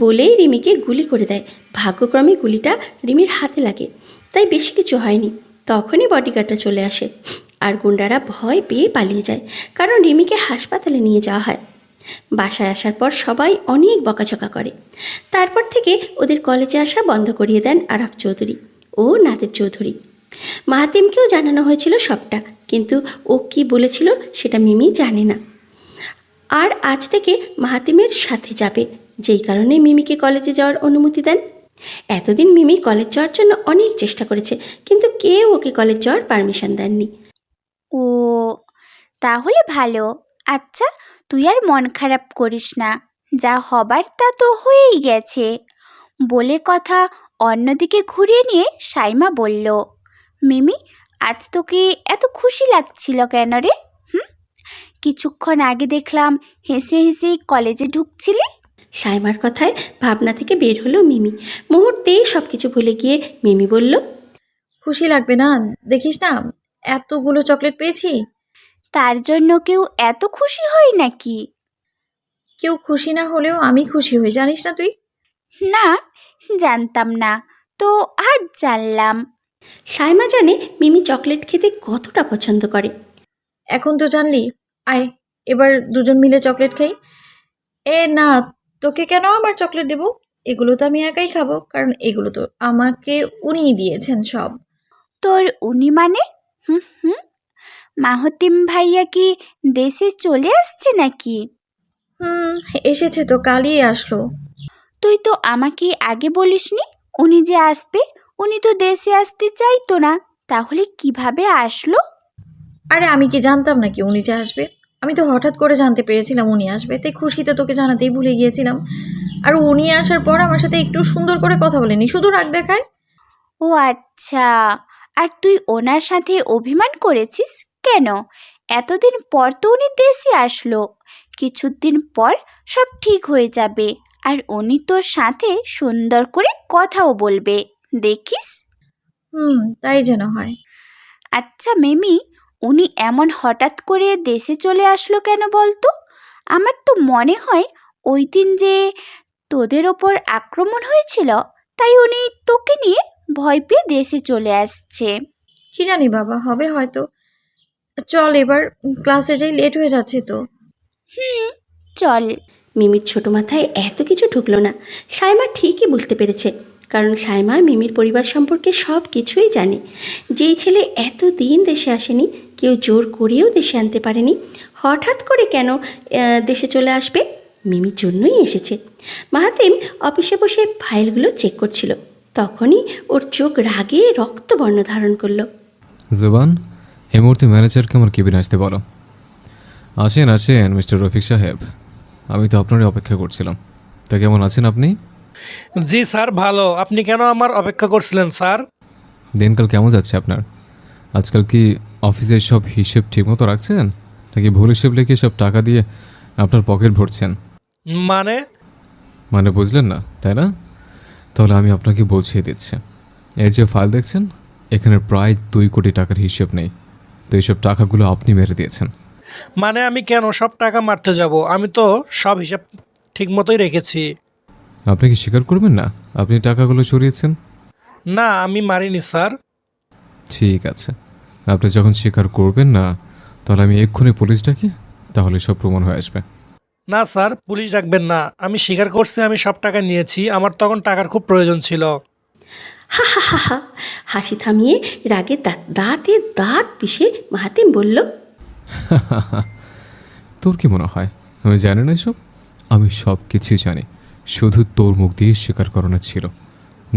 Speaker 2: বলেই রিমিকে গুলি করে দেয়। ভাগ্যক্রমে গুলিটা রিমির হাতে লাগে, তাই বেশি কিছু হয়নি। তখনই বডিগার্ডটা চলে আসে আর গুন্ডারা ভয় পেয়ে পালিয়ে যায়, কারণ রিমিকে হাসপাতালে নিয়ে যাওয়া হয়। বাসায় আসার পর সবাই অনেক বকাঝকা করে। তারপর থেকে ওদের কলেজে আসা বন্ধ করিয়ে দেন আরাফ চৌধুরী ও নাদের চৌধুরী। মাহাতিমকেও জানানো হয়েছিল সবটা, কিন্তু ও কি বলেছিল সেটা মিমি জানে না। আর আজ থেকে মাহাতিমের সাথে যাবে, যেই কারণে মিমিকে কলেজে যাওয়ার অনুমতি দেন। এতদিন মিমি কলেজ যাওয়ার জন্য অনেক চেষ্টা করেছে, কিন্তু কেউ ওকে কলেজ যাওয়ার পারমিশন দেননি।
Speaker 4: ও তাহলে ভালো। আচ্ছা, তুই আর মন খারাপ করিস না, যা হবার তা তো হয়েই গেছে। বলে কথা অন্যদিকে ঘুরিয়ে নিয়ে সাইমা বলল, মিমি, আজ তোকে এত খুশি লাগছিল কেন রে? কিছুক্ষণ আগে দেখলাম হেসে হেসে কলেজে ঢুকছিলি।
Speaker 2: সাইমার কথায় ভাবনা থেকে বের হলো মিমি। মুহূর্তেই সব কিছু ভুলে গিয়ে মিমি বলল,
Speaker 1: খুশি লাগবে না? দেখিস না এতগুলো চকলেট পেয়েছি।
Speaker 4: তার জন্য কেউ এত খুশি হয় নাকি?
Speaker 1: কেউ খুশি না হলেও আমি খুশি হই, জানিস না তুই?
Speaker 4: না, জানতাম না তো, আজ জানলাম।
Speaker 2: সাইমা জানে মিমি চকলেট খেতে কতটা পছন্দ করে।
Speaker 1: এখন তো জানলি, আয় এবার দুজন মিলে চকলেট খাই। এ না, তোকে কেন আমার চকলেট দেব? এগুলো তো আমি একাই খাবো, কারণ এগুলো তো আমাকে উনিই দিয়েছেন সব।
Speaker 4: তোর উনি মানে? হুম, মাহতিম ভাইয়া কি দেশে চলে আসছে নাকি?
Speaker 1: হুম, এসেছে তো, কালই আসলো।
Speaker 4: তুই তো আমাকে আগে বলিসনি উনি যে আসবে। উনি তো দেশে আসতে চাইতো না, তাহলে কিভাবে আসলো?
Speaker 1: আরে আমি কি জানতাম নাকি উনি যে আসবে? আমি তো হঠাৎ করে জানতে পেরেছিলাম উনি আসবে, তাই খুশিতে তোকে জানাতেই ভুলে গিয়েছিলাম। আর উনি আসার পর আমার সাথে একটু সুন্দর করে কথা বলেনি, শুধু রাগ দেখায়।
Speaker 4: ও আচ্ছা, আর তুই ওনার সাথে অভিমান করেছিস কেন? এতদিন পর তো উনি দেশে আসলো, কিছুদিন পর সব ঠিক হয়ে যাবে, আর উনি তোর সাথে সুন্দর করে কথাও বলবে, দেখিস।
Speaker 1: তাই যেন হয়।
Speaker 4: আচ্ছা মিমি, উনি এমন হঠাৎ করে দেশে চলে আসলো কেন বলতো? আমার তো মনে হয় ওই দিন যে তোদের ওপর আক্রমণ হয়েছিল, তাই উনি তোকে নিয়ে ভয় পেয়ে দেশে চলে আসছে।
Speaker 1: কি জানি বাবা, হবে হয়তো। চল এবার ক্লাসে যাই, লেট হয়ে যাচ্ছে তো।
Speaker 4: চল।
Speaker 2: মিমির ছোট মাথায় এত কিছু ঢুকলো না। সাইমা ঠিকই বুঝতে পেরেছে, কারণ সাইমা মিমির পরিবার সম্পর্কে সব কিছুই জানে। যেই ছেলে এতদিন দেশে আসেনি, কেউ জোর করেও দেশে আনতে পারেনি, হঠাৎ করে কেন দেশে চলে আসবে? মিমির জন্যই এসেছে। মাহাতিম অফিসে বসে ফাইলগুলো চেক করছিল। তখনই ওর চোখ রাগে রক্তবর্ণ ধারণ করলো।
Speaker 5: জুবান, এই মুহূর্তে ম্যানেজারকে আমার কেবিনে আসতে বলো। আসেন আসেন মিস্টার রফিক সাহেব, আমি তো আপনারই অপেক্ষা করছিলাম। তা কেমন আছেন আপনি?
Speaker 10: জি স্যার, ভালো। আপনি কেন আমার অপেক্ষা করছিলেন স্যার?
Speaker 5: দিনকাল কেমন যাচ্ছে আপনার? আজকাল কি অফিসের সব হিসেব ঠিকমতো রাখছেন, নাকি ভুল হিসেব লিখে সব টাকা দিয়ে আপনার পকেট ভরছেন?
Speaker 10: মানে
Speaker 5: বুঝলেন না তাই না? তাহলে আমি আপনাকে বুঝিয়ে দিচ্ছি। এই যে ফাইল দেখছেন, এখানে প্রায় 2 কোটি টাকার হিসেব নেই। তো এইসব টাকাগুলো আপনি মেরে দিয়েছেন।
Speaker 10: মানে আমি কেন সব টাকা মারতে যাব? আমি তো সব হিসাব ঠিক মতোই রেখেছি।
Speaker 5: আপনি কি স্বীকার করবেন না আপনি টাকাগুলো চুরিয়েছেন?
Speaker 10: না, আমি মারিনি স্যার।
Speaker 5: ঠিক আছে, আপনি যখন স্বীকার করবেন না তাহলে আমি এক্ষুনি পুলিশ ডাকি, তাহলে সব প্রমাণ হয়ে আসবে।
Speaker 10: না স্যার, পুলিশ ডাকবেন না। আমি স্বীকার করছি আমি সব টাকা নিয়েছি। আমার তখন টাকার খুব প্রয়োজন ছিল।
Speaker 2: হা হা হা হা। হাসি থামিয়ে রাগে দাঁতে দাঁত পিষে মাহাতিম বলল,
Speaker 5: তোর কি মনে হয় আমি জানি না এসব? আমি সব কিছুই জানি, শুধু তোর মুখ দিয়ে স্বীকার করানো ছিল।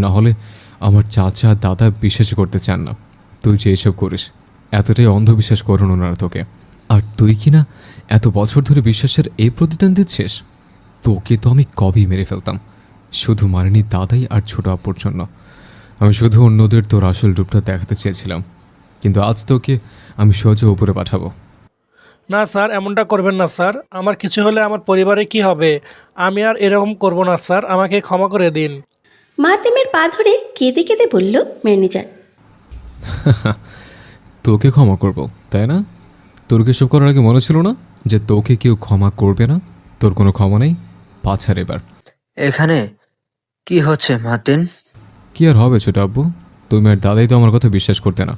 Speaker 5: না হলে আমার চাচা দাদা বিশ্বাস করতে চান না তুই যে এসব করিস। এতটাই অন্ধবিশ্বাস করুন ওনারা তোকে। আর তুই কি না এত বছর ধরে বিশ্বাসের এই প্রতিদান দিচ্ছিস? তোকে তো আমি কবেই মেরে ফেলতাম, শুধু মারিনি দাদাই আর ছোট আপুর জন্য। আমি শুধু অন্যদের তোর আসল রূপটা দেখাতে চেয়েছিলাম, কিন্তু আজ তোকে আমি সোজা উপরে পাঠাবো।
Speaker 10: না স্যার, এমনটা করবেন না স্যার। আমার কিছু হলে আমার পরিবারে কি হবে? আমি আর এরকম করব না স্যার, আমাকে ক্ষমা করে দিন।
Speaker 2: মাহাতিমের পা ধরে কেঁদে কেঁদে বলল ম্যানেজার।
Speaker 5: তোকে ক্ষমা করব তাই না? তোর কি এসব করার আগে মনে ছিল না যে তোকে কেউ ক্ষমা করবে না? তোর কোনো ক্ষমা নেই, পাছার এবার।
Speaker 8: এখানে কি হচ্ছে মাহাতিম?
Speaker 5: কি আর হবে ছোট আব্বু, তুমি আর দাদাই তো আমার কথা বিশ্বাস করতে না।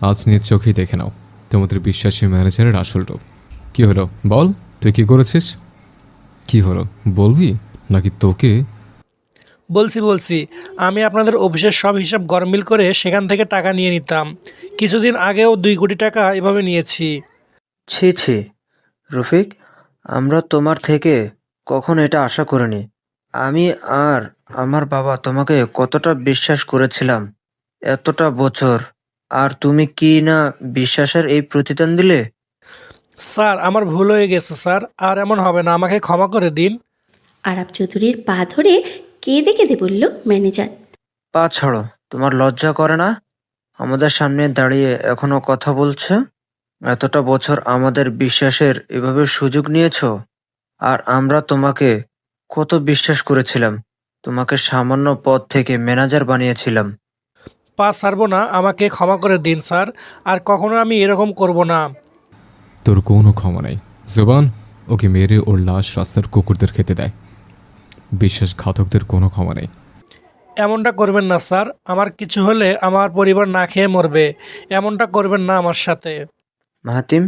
Speaker 5: আজ নিয়ে চোখেই দেখে নাও তোমাদের বিশ্বাসী ম্যানেজারের আসল রূপ। কি হলো বল, তুই কি করেছিস? কি হলো বলবি নাকি তোকে?
Speaker 10: বলছি। আমি আপনাদের অফিসের সব হিসাব গরমিল করে সেখান থেকে টাকা নিয়ে নিতাম। কিছুদিন আগেও 2 কোটি টাকা এভাবে নিয়েছি।
Speaker 8: ছি ছি রফিক, আমরা তোমার থেকে কখনো এটা আশা করিনি। আমি আর আমার বাবা তোমাকে কতটা বিশ্বাস করেছিলাম এতটা বছর, আর তুমি কি না বিশ্বাসের এই প্রতিদান দিলে?
Speaker 10: স্যার, আমার ভুল হয়ে গেছে স্যার, আর এমন হবে না, আমাকে ক্ষমা করে দিন।
Speaker 2: আরাব চৌধুরীর পা ধরে কেঁদে কেঁদে বলল ম্যানেজার।
Speaker 8: পা ছাড়ো, তোমার লজ্জা করে না আমাদের সামনে দাঁড়িয়ে এখনো কথা বলছো? এতটা বছর আমাদের বিশ্বাসের এভাবে সুযোগ নিয়েছো, আর আমরা তোমাকে কত বিশ্বাস করেছিলাম। তোমাকে সামান্য পদ থেকে ম্যানেজার বানিয়েছিলাম।
Speaker 10: পা ছাড়বো না, আমাকে ক্ষমা করে দিন স্যার, আর কখনো আমি এরকম করব না।
Speaker 5: তোর কোনো ক্ষমা নেই জুবান। ওকে মেরে ওর লাশ রাস্তার কুকুরদের খেতে দেয়। বিশ্বাসঘাতকদের কোনো ক্ষমা নেই।
Speaker 10: এমনটা করবেন না স্যার, আমার কিছু হলে আমার পরিবার না খেয়ে মরবে। এমনটা করবেন না আমার সাথে।
Speaker 8: মাহাতিম,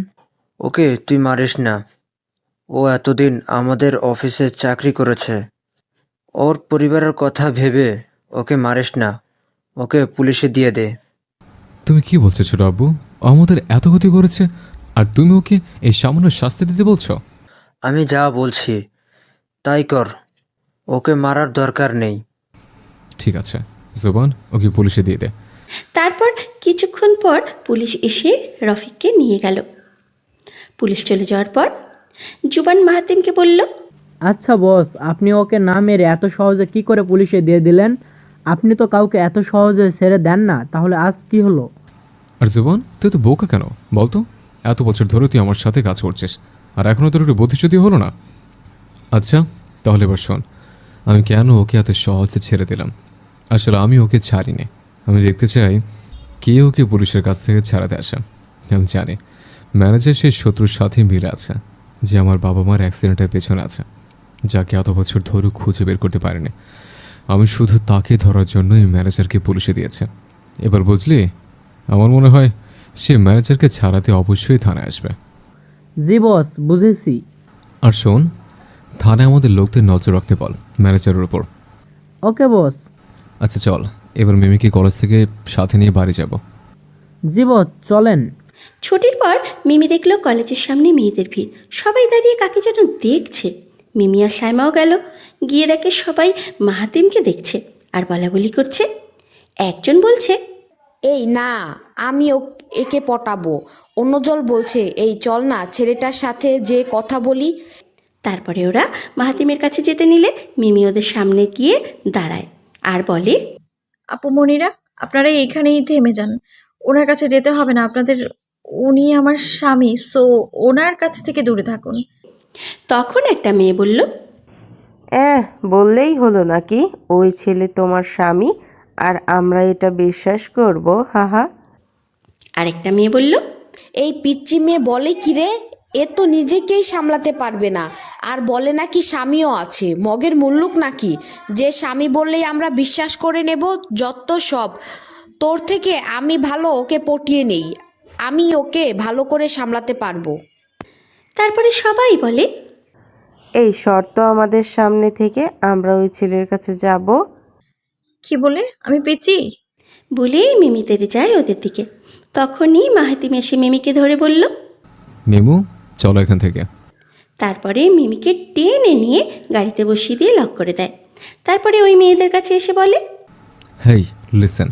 Speaker 8: ওকে তুই মারিস না। ও এতদিন আমাদের অফিসে চাকরি করেছে। ওর পরিবারের কথা ভেবে ওকে মারিস না, ওকে পুলিশে দিয়ে দে।
Speaker 5: তুমি কি বলছো ছোট আব্বু? আমাদের এত ক্ষতি করেছে আর তুমি ওকে এই সামান্য শাস্তি দিতে বলছো?
Speaker 8: আমি যা বলছি তাই কর, ওকে মারার দরকার নেই।
Speaker 5: ঠিক আছে জুবান, ওকে পুলিশে দিয়ে দে।
Speaker 2: তারপর কিছুক্ষণ পর পুলিশ এসে রফিককে নিয়ে গেল। পুলিশ চলে যাওয়ার পর জুবান মাহাতিমকে বলল,
Speaker 11: আচ্ছা বস, আপনি ওকে না মেরে এত সহজে কি করে পুলিশে দিয়ে দিলেন? আপনি তো কাউকে এত সহজে ছেড়ে দেন না, তাহলে আজ কি হলো?
Speaker 5: আর জুবান, তুই তো বোকা কেন বলতো? এত বছর ধরে তুই আমার সাথে কাজ করছিস আর এখনও তোর একটু বুদ্ধিশুদ্ধি হলো না? আচ্ছা তাহলে এবার শোন, আমি কেন ওকে এত সহজে ছেড়ে দিলাম। আসলে আমি ওকে ছাড়িনি, আমি দেখতে চাই কে ওকে পুলিশের কাছ থেকে ছাড়াতে আসে। আমি জানি ম্যানেজার সেই শত্রুর সাথে মিলে আছে যে আমার বাবা মার অ্যাক্সিডেন্টের পেছনে আছে, যাকে এত বছর ধরে খুঁজে বের করতে পারিনি। আমি শুধু তাকে ধরার জন্য এই ম্যানেজারকে পুলিশে দিয়েছে। এবার বুঝলি, আমার মনে হয় সে ম্যানেজারকে ছাড়াতে অবশ্যই থানায় আসবে।
Speaker 11: জি বস, বুঝেছি।
Speaker 5: আর শোন, থানায় আমাদের লোকদের নজর রাখতে বল ম্যানেজারের উপর।
Speaker 11: ওকে বস।
Speaker 5: আচ্ছা চল, এবার মিমিকে কলেজ থেকে সাথে নিয়ে বাড়ি যাব।
Speaker 11: জি বস, চলেন।
Speaker 2: ছুটির পর মিমি দেখল কলেজের সামনে মেয়েদের ভিড়, সবাই দাঁড়িয়ে কাকে যেন দেখছে। মিমি আর সাইমাও গেল, গিয়ে দেখে সবাই মাহাতিমকে দেখছে আর বলাবলি করছে। একজন বলছে,
Speaker 12: এই না, আমি একে পটাবো। অন্যজন বলছে, এই চল না ছেলেটার সাথে যে কথা বলি।
Speaker 2: তারপরে ওরা মাহাতিমের কাছে যেতে নিলে মিমি ওদের সামনে গিয়ে দাঁড়ায় আর বলে,
Speaker 1: আপু মনিরা, আপনারা এইখানেই থেমে যান। ওনার কাছে যেতে হবে না আপনাদের। উনি আমার স্বামী, সো ওনার কাছ থেকে দূরে থাকুন।
Speaker 2: তখন একটা মেয়ে বলল,
Speaker 13: বললেই হলো নাকি ওই ছেলে তোমার স্বামী আর আমরা এটা বিশ্বাস করব? হাহা।
Speaker 2: আরেকটা মেয়ে বলল,
Speaker 12: এই পিচ্চি মেয়ে বলে কি রে? এ তো নিজেকেই সামলাতে পারবে না, আর বলে নাকি স্বামীও আছে। মগের মুল্লুক নাকি, যে স্বামী বললেই আমরা বিশ্বাস করে নেব। যত সব, তোর থেকে আমি ভালো ওকে পটিয়ে নেই, আমি ওকে ভালো করে সামলাতে পারবো।
Speaker 2: তারপরে সবাই বলে,
Speaker 13: এই শর্ত আমাদের সামনে থেকে আমরা ওই ছেলের কাছে যাব।
Speaker 1: কি বলে? আমি পেয়েছি?
Speaker 2: বলেই মিমি তেড়ে যায় ওদের দিকে। তখনই মাহাতিম এসে মিমিকে ধরে বলল।
Speaker 5: মেমু চলো এখান থেকে।
Speaker 2: তারপরে মিমিকে টেনে নিয়ে গাড়িতে বসিয়ে দিয়ে লক করে দেয়। তারপরে ওই মেয়েদের কাছে এসে বলে,
Speaker 5: হেই লিসেন,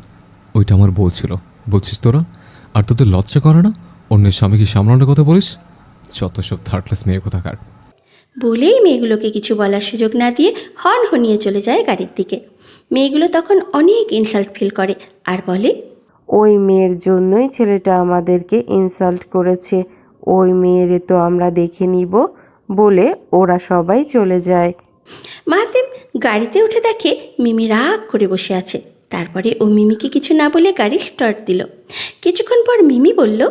Speaker 5: ওইটা আমার বলছিল, বলছিস তোরা? আর তোদের লজ্জা করে না অন্যের স্বামীকে সামলানোর কথা বলিস? যত সব থার্ড ক্লাস মেয়ে কোথাকার।
Speaker 2: বলেই মেয়েগুলোকে কিছু বলার সুযোগ না দিয়ে হর্ন হনিয়ে চলে যায় গাড়ির দিকে। মেয়েগুলো তখন অনেক ইনসাল্ট ফিল করে আর বলে,
Speaker 13: ওই মেয়ের জন্যই ছেলেটা আমাদেরকে ইনসাল্ট করেছে, ওই মেয়েরে তো আমরা দেখে নিব বলে ওরা সবাই চলে যায়।
Speaker 2: মাহাতিম গাড়িতে উঠে দেখে মিমি রাগ করে বসে আছে। তারপরে ও মিমিকে কিছু না বলে গাড়ি স্টার্ট দিল। কিছুক্ষণ পর মিমি বলল,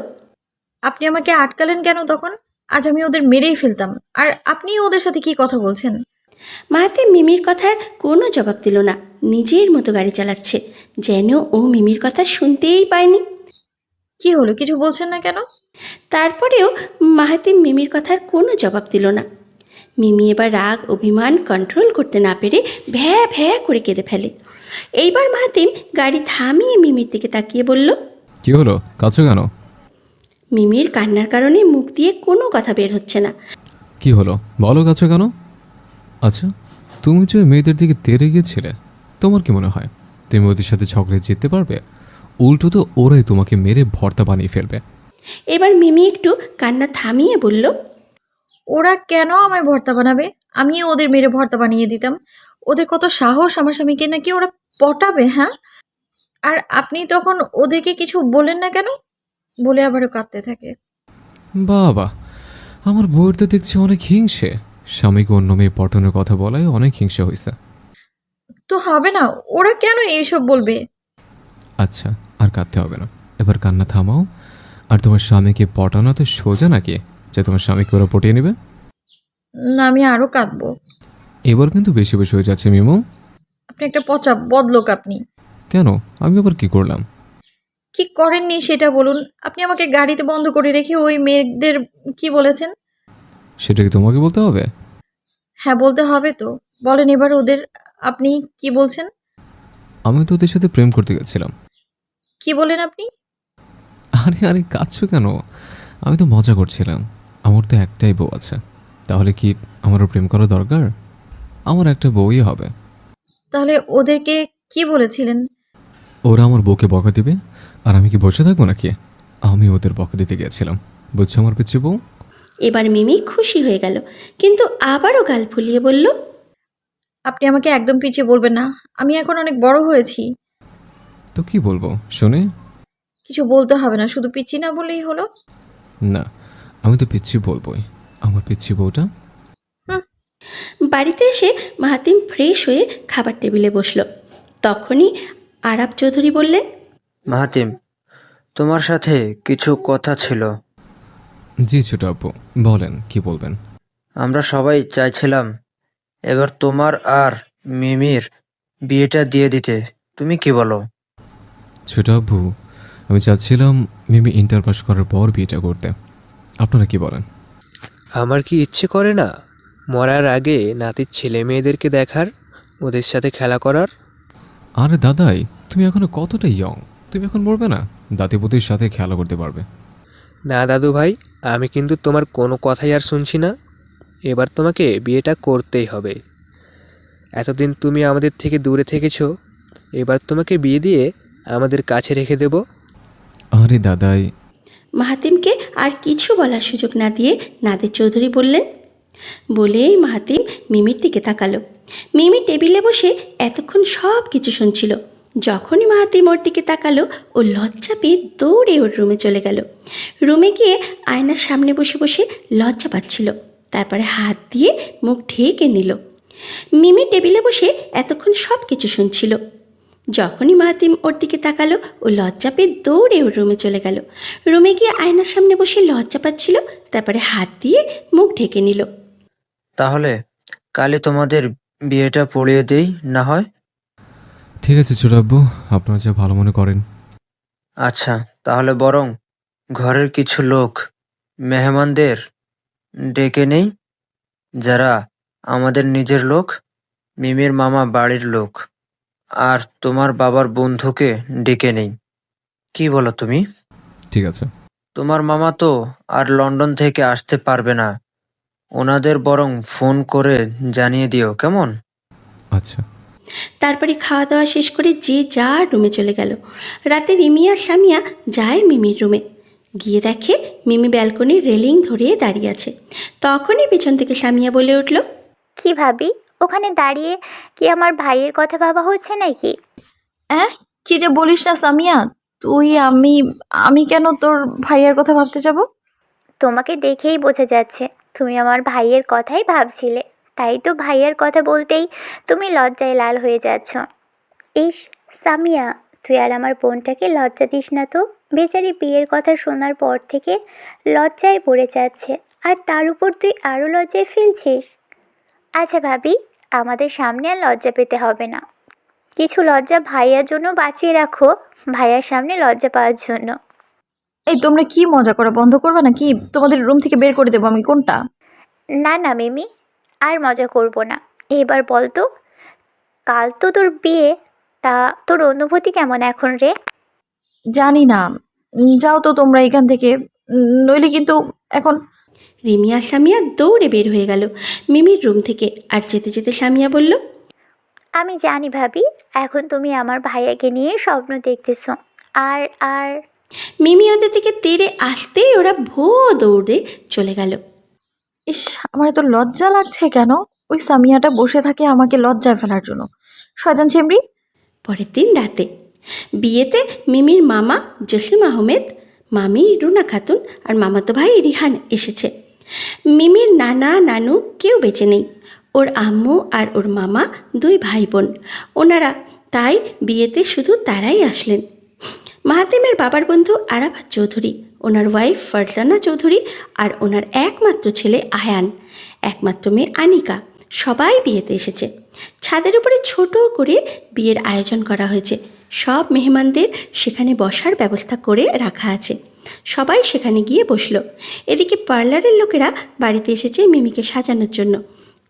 Speaker 1: আপনি আমাকে আটকালেন কেন তখন? আজ আমি ওদের মেরেই ফেলতাম, আর আপনি ওদের সাথে কি কথা বলছেন?
Speaker 2: মাহাতিম মিমির কথার কোনো জবাব দিল না, নিজের মতো গাড়ি চালাচ্ছে, যেন ও মিমির কথা শুনতেই পায়নি।
Speaker 1: কি হলো, কিছু বলছেন না কেন?
Speaker 2: তারপরেও মাহাতিম মিমির কথার কোনো জবাব দিল না। মিমি এবার রাগ অভিমান কন্ট্রোল করতে না পেরে ভ্যা ভ্যা করে কেঁদে ফেলে। এইবার মাহাতিম গাড়ি থামিয়ে মিমির দিকে তাকিয়ে বলল,
Speaker 5: কি হলো, কাছো কেন?
Speaker 2: মিমির কান্নার কারণে মুখ দিয়ে কোনো কথা বের হচ্ছে না।
Speaker 5: কি হলো বলো, কাছো কেন? আচ্ছা, তুমি যে মেয়েদের দিকে তেড়ে গিয়েছিলে, তোমার কি মনে হয় তুমি ওদের সাথে ঝগড়ে জিততে পারবে? উল্টো তো ওরাই তোমাকে মেরে ভর্তা বানিয়ে ফেলবে।
Speaker 2: এবার মিমি একটু কান্না থামিয়ে বলল,
Speaker 1: ওরা কেন আমায় ভর্তা বানাবে? আমি ওদের মেরে ভর্তা বানিয়ে দিতাম। ওদের কত সাহস আমার স্বামীকে নাকি ওরা পটাবে, হ্যাঁ? আর আপনি তখন ওদেরকে কিছু বলেন না কেন? বলে আবারও কাঁদতে থাকে।
Speaker 5: বাবা, আমার বউয়ের তো দেখছি অনেক হিংসে। স্বামীকে অন্য মেয়ে পটানোর কথা বলায় অনেক হিংসা হয়েছে।
Speaker 1: তো হবে না, ওরা কেন এইসব বলবে?
Speaker 5: আচ্ছা, আর কাঁদতে হবে না, এবার কান্না থামাও। আর তোমার স্বামীকে পটানো তো সোজা নাকি যে তোমার স্বামীকে ওরা পটিয়ে নেবে?
Speaker 1: না, আমি আরও কাঁদবো।
Speaker 5: এবার কিন্তু বেশি বেশি হয়ে যাচ্ছে মিমু।
Speaker 1: আপনি একটা পচা বদলোক আপনি।
Speaker 5: কেন, আমি আবার কি করলাম?
Speaker 1: কি করেননি সেটা বলুন। আপনি আমাকে গাড়িতে বন্ধ করে রেখে ওই মেয়েদের কি বলেছেন?
Speaker 5: সেটা কি তোমাকে বলতে হবে?
Speaker 1: হ্যাঁ, বলতে হবে তো। বলেন এবার ওদের আপনি কি বলছেন?
Speaker 5: আমি তো ওদের সাথে প্রেম করতে গেছিলাম।
Speaker 1: কি বলেন আপনি?
Speaker 5: আরে আরে কাঁদছো কেন? আমি তো মজা করছিলাম। আমার তো একটাই বউ আছে, তাহলে কি আমারও প্রেম করা দরকার? আমার একটা বউই হবে।
Speaker 1: তাহলে ওদেরকে কি বলেছিলেন?
Speaker 5: ওরা আমার বউকে বকা দিবে আর আমি কি বসে থাকবো নাকি? আমি ওদের বকা দিতে গেছিলাম, বুঝছো আমার পিছিয়ে বউ?
Speaker 2: এবার মিমি খুশি হয়ে গেল, কিন্তু আবারও গাল ফুলিয়ে বলল,
Speaker 1: আপনি আমাকে একদম পিছিয়ে বলবেন না। আমি এখন অনেক বড় হয়েছি।
Speaker 5: তো কি বলবো শুনে?
Speaker 1: কিছু বলতে হবে না, শুধু পিচ্ছি না বললেই হলো।
Speaker 5: না, আমি তো পিচ্ছি বলবোই। আমার পিচ্ছি বউটা।
Speaker 2: বাড়িতে এসে মাহাতিম ফ্রেশ হয়ে খাবার টেবিলে বসল। তখনই আরাব চৌধুরী বললেন,
Speaker 8: মাহাতিম, তোমার সাথে কিছু কথা ছিল।
Speaker 5: জি ছোট আপু, বলেন কি বলবেন।
Speaker 8: আমরা সবাই চাইছিলাম এবার তোমার আর মিমির বিয়েটা দিয়ে দিতে, তুমি কি বলো?
Speaker 5: ছোট আব্বু, আমি চাচ্ছিলাম মিমি ইন্টার পাস করার পর বিয়েটা করতে। আপনারা কি বলেন?
Speaker 14: আমার কি ইচ্ছে করে না মরার আগে নাতির ছেলে মেয়েদেরকে দেখার, ওদের সাথে খেলা করার?
Speaker 5: আরে দাদাই, তুমি এখনো কতটা ইয়ং, তুমি এখন মরবে না, দাদিপতির সাথে খেলা করতে পারবে।
Speaker 14: না দাদু ভাই, আমি কিন্তু তোমার কোনো কথাই আর শুনছি না। এবার তোমাকে বিয়েটা করতেই হবে। এতদিন তুমি আমাদের থেকে দূরে থেকেছো, এবার তোমাকে বিয়ে দিয়ে আমাদের কাছে রেখে দেব।
Speaker 5: আরে দাদাই।
Speaker 2: মাহাতিমকে আর কিছু বলার সুযোগ না দিয়ে নাদের চৌধুরী বললেন। বলেই মাহাতিম মিমির দিকে তাকালো। মিমি টেবিলে বসে এতক্ষণ সব কিছু শুনছিল। যখনই মাহাতিম ওর দিকে তাকালো, ও লজ্জা পেয়ে দৌড়ে ওর রুমে চলে গেল। রুমে গিয়ে আয়নার সামনে বসে বসে লজ্জা পাচ্ছিল। তারপরে হাত দিয়ে মুখ ঢেকে নিল। মিমি টেবিলে বসে এতক্ষণ সব কিছু শুনছিল। যখনই মাহাতিম ওর দিকে তাকালো ও লজ্জা পেয়ে দৌড়ে ওর রুমে চলে গেল। রুমে গিয়ে আয়নার সামনে বসে লজ্জা পাচ্ছিল, তারপরে হাত দিয়ে মুখ ঢেকে নিল।
Speaker 8: তাহলে কালই তোমাদের বিয়েটা পড়িয়ে দেই না হয়?
Speaker 5: ঠিক আছে ছোট আব্বু, আপনারা যা ভালো মনে করেন।
Speaker 8: আচ্ছা, তাহলে বরং ঘরের কিছু লোক মেহমানদের ডেকে নেই, যারা আমাদের নিজের লোক, মিমির মামা বাড়ির লোক, আর তোমার বাবার বন্ধুকে ডেকে নেই। কি বলো তুমি?
Speaker 5: ঠিক আছে।
Speaker 8: তোমার মামা তো আর লন্ডন থেকে আসতে পারবে না, ওনাদের বরং ফোন করে জানিয়ে দিও, কেমন?
Speaker 5: আচ্ছা।
Speaker 2: তারপরে খাওয়া দাওয়া শেষ করে যে যার রুমে চলে গেল। রাতে রিমি আর সামিয়া যায় মিমির রুমে। গিয়ে দেখে মিমি ব্যালকনির রেলিং ধরে দাঁড়িয়ে আছে। তখনই পেছন থেকে সামিয়া বলে উঠল,
Speaker 4: কি ভাবি, ওখানে দাঁড়িয়ে কি আমার ভাইয়ের কথা ভাবা হচ্ছে নাকি?
Speaker 1: কি যে বলিস না সামিয়া, তুই আমি কেন তোর ভাইয়ার কথা ভাবতে যাব?
Speaker 4: তোমাকে দেখেই বোঝা যাচ্ছে তুমি আমার ভাইয়ের কথাই ভাবছিলে, তাই তো ভাইয়ের কথা বলতেই তুমি লজ্জায় লাল হয়ে যাচ্ছ। ইস সামিয়া, তুই আর আমার বোনটাকে লজ্জা দিস না তো। বেচারি বিয়ের কথা শোনার পর থেকে লজ্জায় পড়ে যাচ্ছে, আর তার উপর তুই আরও লজ্জায় ফেলছিস। আচ্ছা ভাবি, আমাদের সামনে আর লজ্জা পেতে হবে না। কিছু লজ্জা ভাইয়ার জন্য বাঁচিয়ে রাখো, ভাইয়ার সামনে লজ্জা পাওয়ার জন্য।
Speaker 1: এই তোমরা কি মজা করা বন্ধ করবে নাকি? তোমাদের রুম থেকে বের করে দেবো আমি। কোনটা?
Speaker 4: না না মিমি, আর মজা করব না। এবার বল তো, কাল তো তোর বিয়ে, তা তোর অনুভূতি কেমন এখন রে?
Speaker 1: জানি না। যাও তো তোমরা এখান থেকে, নইলে কিন্তু এখন।
Speaker 2: রিমি আর সামিয়া দৌড়ে বের হয়ে গেল মিমির রুম থেকে। আর যেতে যেতে সামিয়া বলল,
Speaker 4: আমি জানি ভাবি, এখন তুমি আমার ভাইয়াকে নিয়ে স্বপ্ন দেখতেছ। আর আর
Speaker 2: মিমি ওদের দিকে তেড়ে আসতেই ওরা ভো দৌড়ে চলে গেল।
Speaker 1: ইস, আমার এত লজ্জা লাগছে কেন? ওই সামিয়াটা বসে থাকে আমাকে লজ্জায় ফেলার জন্য। শয়তান ছেমরি।
Speaker 2: পরের দিন রাতে বিয়েতে মিমির মামা জসিম আহমেদ, মামি রুনা খাতুন আর মামাতো ভাই রিহান এসেছে। মিমির নানা নানু কেউ বেঁচে নেই। ওর আম্মু আর ওর মামা দুই ভাই বোন ওনারা, তাই বিয়েতে শুধু তারাই আসলেন। মাহাতিমের বাবার বন্ধু আরাফাত চৌধুরী, ওনার ওয়াইফ ফারজানা চৌধুরী আর ওনার একমাত্র ছেলে আয়ান, একমাত্র মেয়ে আনিকা, সবাই বিয়েতে এসেছে। ছাদের উপরে ছোট করে বিয়ের আয়োজন করা হয়েছে। সব মেহমানদের সেখানে বসার ব্যবস্থা করে রাখা আছে। সবাই সেখানে গিয়ে বসলো। এদিকে পার্লারের লোকেরা বাড়িতে এসেছে মিমিকে সাজানোর জন্য,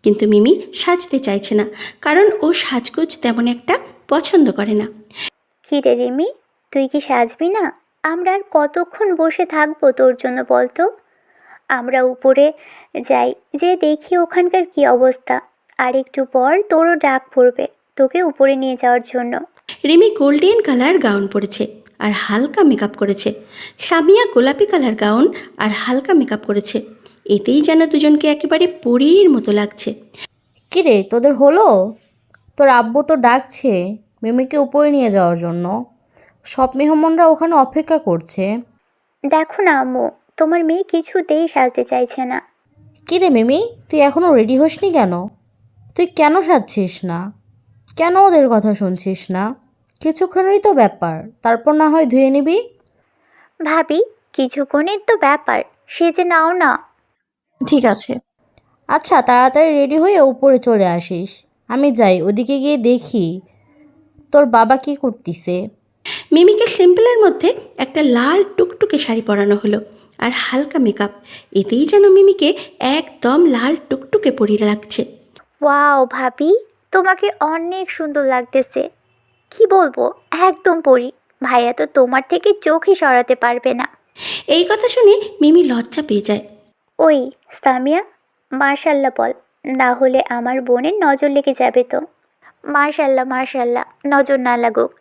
Speaker 2: কিন্তু মিমি সাজতে চাইছে না, কারণ ও সাজগোজ তেমন একটা পছন্দ করে না।
Speaker 4: কি রে রিমি, তুই কি সাজবি না? আমরা আর কতক্ষণ বসে থাকবো তোর জন্য বলতো? আমরা উপরে যাই, যে দেখি ওখানকার কি অবস্থা। আর একটু পর তোরও ডাক পড়বে তোকে উপরে নিয়ে যাওয়ার জন্য।
Speaker 2: রিমি গোল্ডেন কালার গাউন পরেছে আর হালকা মেকআপ করেছে। সামিয়া গোলাপি কালার গাউন আর হালকা মেকআপ করেছে। এতেই যেন দুজনকে একেবারে পরীর মতো লাগছে।
Speaker 7: কিরে তোদের হলো? তোর আব্বু তো ডাকছে মিমিকে উপরে নিয়ে যাওয়ার জন্য। সব মেহমানরা ওখানে অপেক্ষা করছে।
Speaker 4: দেখো না আম্মু, তোমার মেয়ে কিছুতেই সাজতে চাইছে না।
Speaker 7: কিরে মিমি, তুই এখনও রেডি হসনি কেন? তুই কেন সাজছিস না? কেন ওদের কথা শুনছিস না? কিছুক্ষণেরই তো ব্যাপার, তারপর না হয় ধুয়ে নিবি।
Speaker 4: ভাবি, কিছুক্ষণের তো ব্যাপার, সেজে নাও না।
Speaker 1: ঠিক আছে।
Speaker 7: আচ্ছা, তাড়াতাড়ি রেডি হয়ে উপরে চলে আসিস। আমি যাই ওদিকে গিয়ে দেখি তোর বাবা কি করতিছে।
Speaker 2: মিমিকে সিম্পলের মধ্যে একটা লাল টুকটুকে শাড়ি পরানো হলো আর হালকা মেকআপ। এতেই যেন মিমিকে একদম লাল টুকটুকে পরি লাগছে।
Speaker 4: ওয়াও ভাবি, তোমাকে অনেক সুন্দর লাগতেছে। কি বলবো, একদম পরি। ভাইয়া তো তোমার থেকে চোখই সরাতে পারবে না।
Speaker 2: এই কথা শুনে মিমি লজ্জা পেয়ে যায়।
Speaker 4: ওই সামিয়া, মার্শাল্লাহ বল, না হলে আমার বোনের নজর লেগে যাবে তো। মার্শাল্লাহ মার্শাল্লাহ, নজর না লাগুক।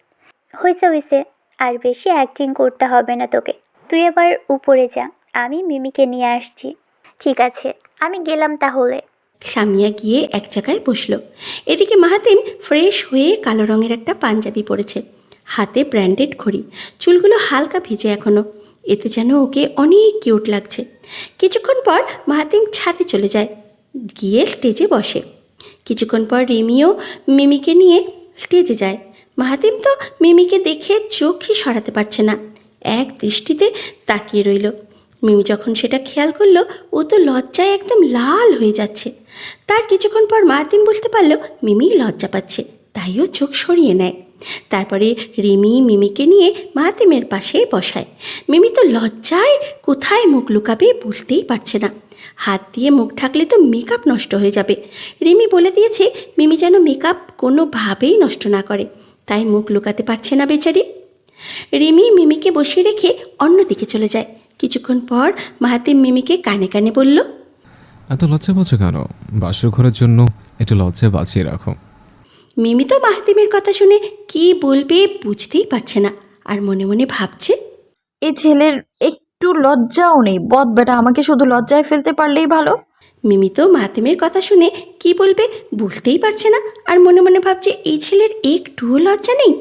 Speaker 4: হয়েছে হয়েছে, আর বেশি অ্যাক্টিং করতে হবে না তোকে। তুই এবার উপরে যা, আমি মিমিকে নিয়ে আসছি। ঠিক আছে, আমি গেলাম তাহলে।
Speaker 2: সামিয়া গিয়ে এক জায়গায় বসলো। এদিকে মাহাতিম ফ্রেশ হয়ে কালো রঙের একটা পাঞ্জাবি পরেছে, হাতে ব্র্যান্ডেড ঘড়ি, চুলগুলো হালকা ভিজে এখনো। এতে যেন ওকে অনেক কিউট লাগছে। কিছুক্ষণ পর মাহাতিম ছাদে চলে যায়, গিয়ে স্টেজে বসে। কিছুক্ষণ পর রিমিও মিমিকে নিয়ে স্টেজে যায়। মাহাতিম তো মিমিকে দেখে চোখই সরাতে পারছে না, এক দৃষ্টিতে তাকিয়ে রইল। মিমি যখন সেটা খেয়াল করলো, ও তো লজ্জায় একদম লাল হয়ে যাচ্ছে। তার কিছুক্ষণ পর মাহাতিম বুঝতে পারলো মিমি লজ্জা পাচ্ছে, তাই ও চোখ সরিয়ে নেয়। তারপরে রিমি মিমিকে নিয়ে মাহাতিমের পাশে বসায়। মিমি তো লজ্জায় কোথায় মুখ লুকাবে বুঝতেই পারছে না। হাত দিয়ে মুখ ঢাকলে তো মেকআপ নষ্ট হয়ে যাবে। রিমি বলে দিয়েছে মিমি যেন মেকআপ কোনোভাবেই নষ্ট না করে, তাই মুখ লুকাতে পারছে না বেচারি। রিমি মিমিকে বসিয়ে রেখে অন্যদিকে চলে যায়। কিছুক্ষণ পর মাহাতিম মিমিকে কানে কানে বলল,
Speaker 5: এত লজ্জা পাচ্ছ কেন? বাসর ঘরের জন্য একটু লজ্জা বাঁচিয়ে রাখো।
Speaker 2: মিমি তো মাহাতিমের কথা শুনে কি বলবে বুঝতেই পারছে না, আর মনে মনে ভাবছে,
Speaker 1: এই ছেলের একটু লজ্জাও নেই, বদ বেটা, আমাকে শুধু লজ্জায় ফেলতে পারলেই ভালো।
Speaker 2: মিমি তো মাহাতিমের কথা শুনে কি বলবে বুঝতেই পারছে না, আর মনে মনে ভাবছে এই ছেলের একটুও লজ্জা নেই,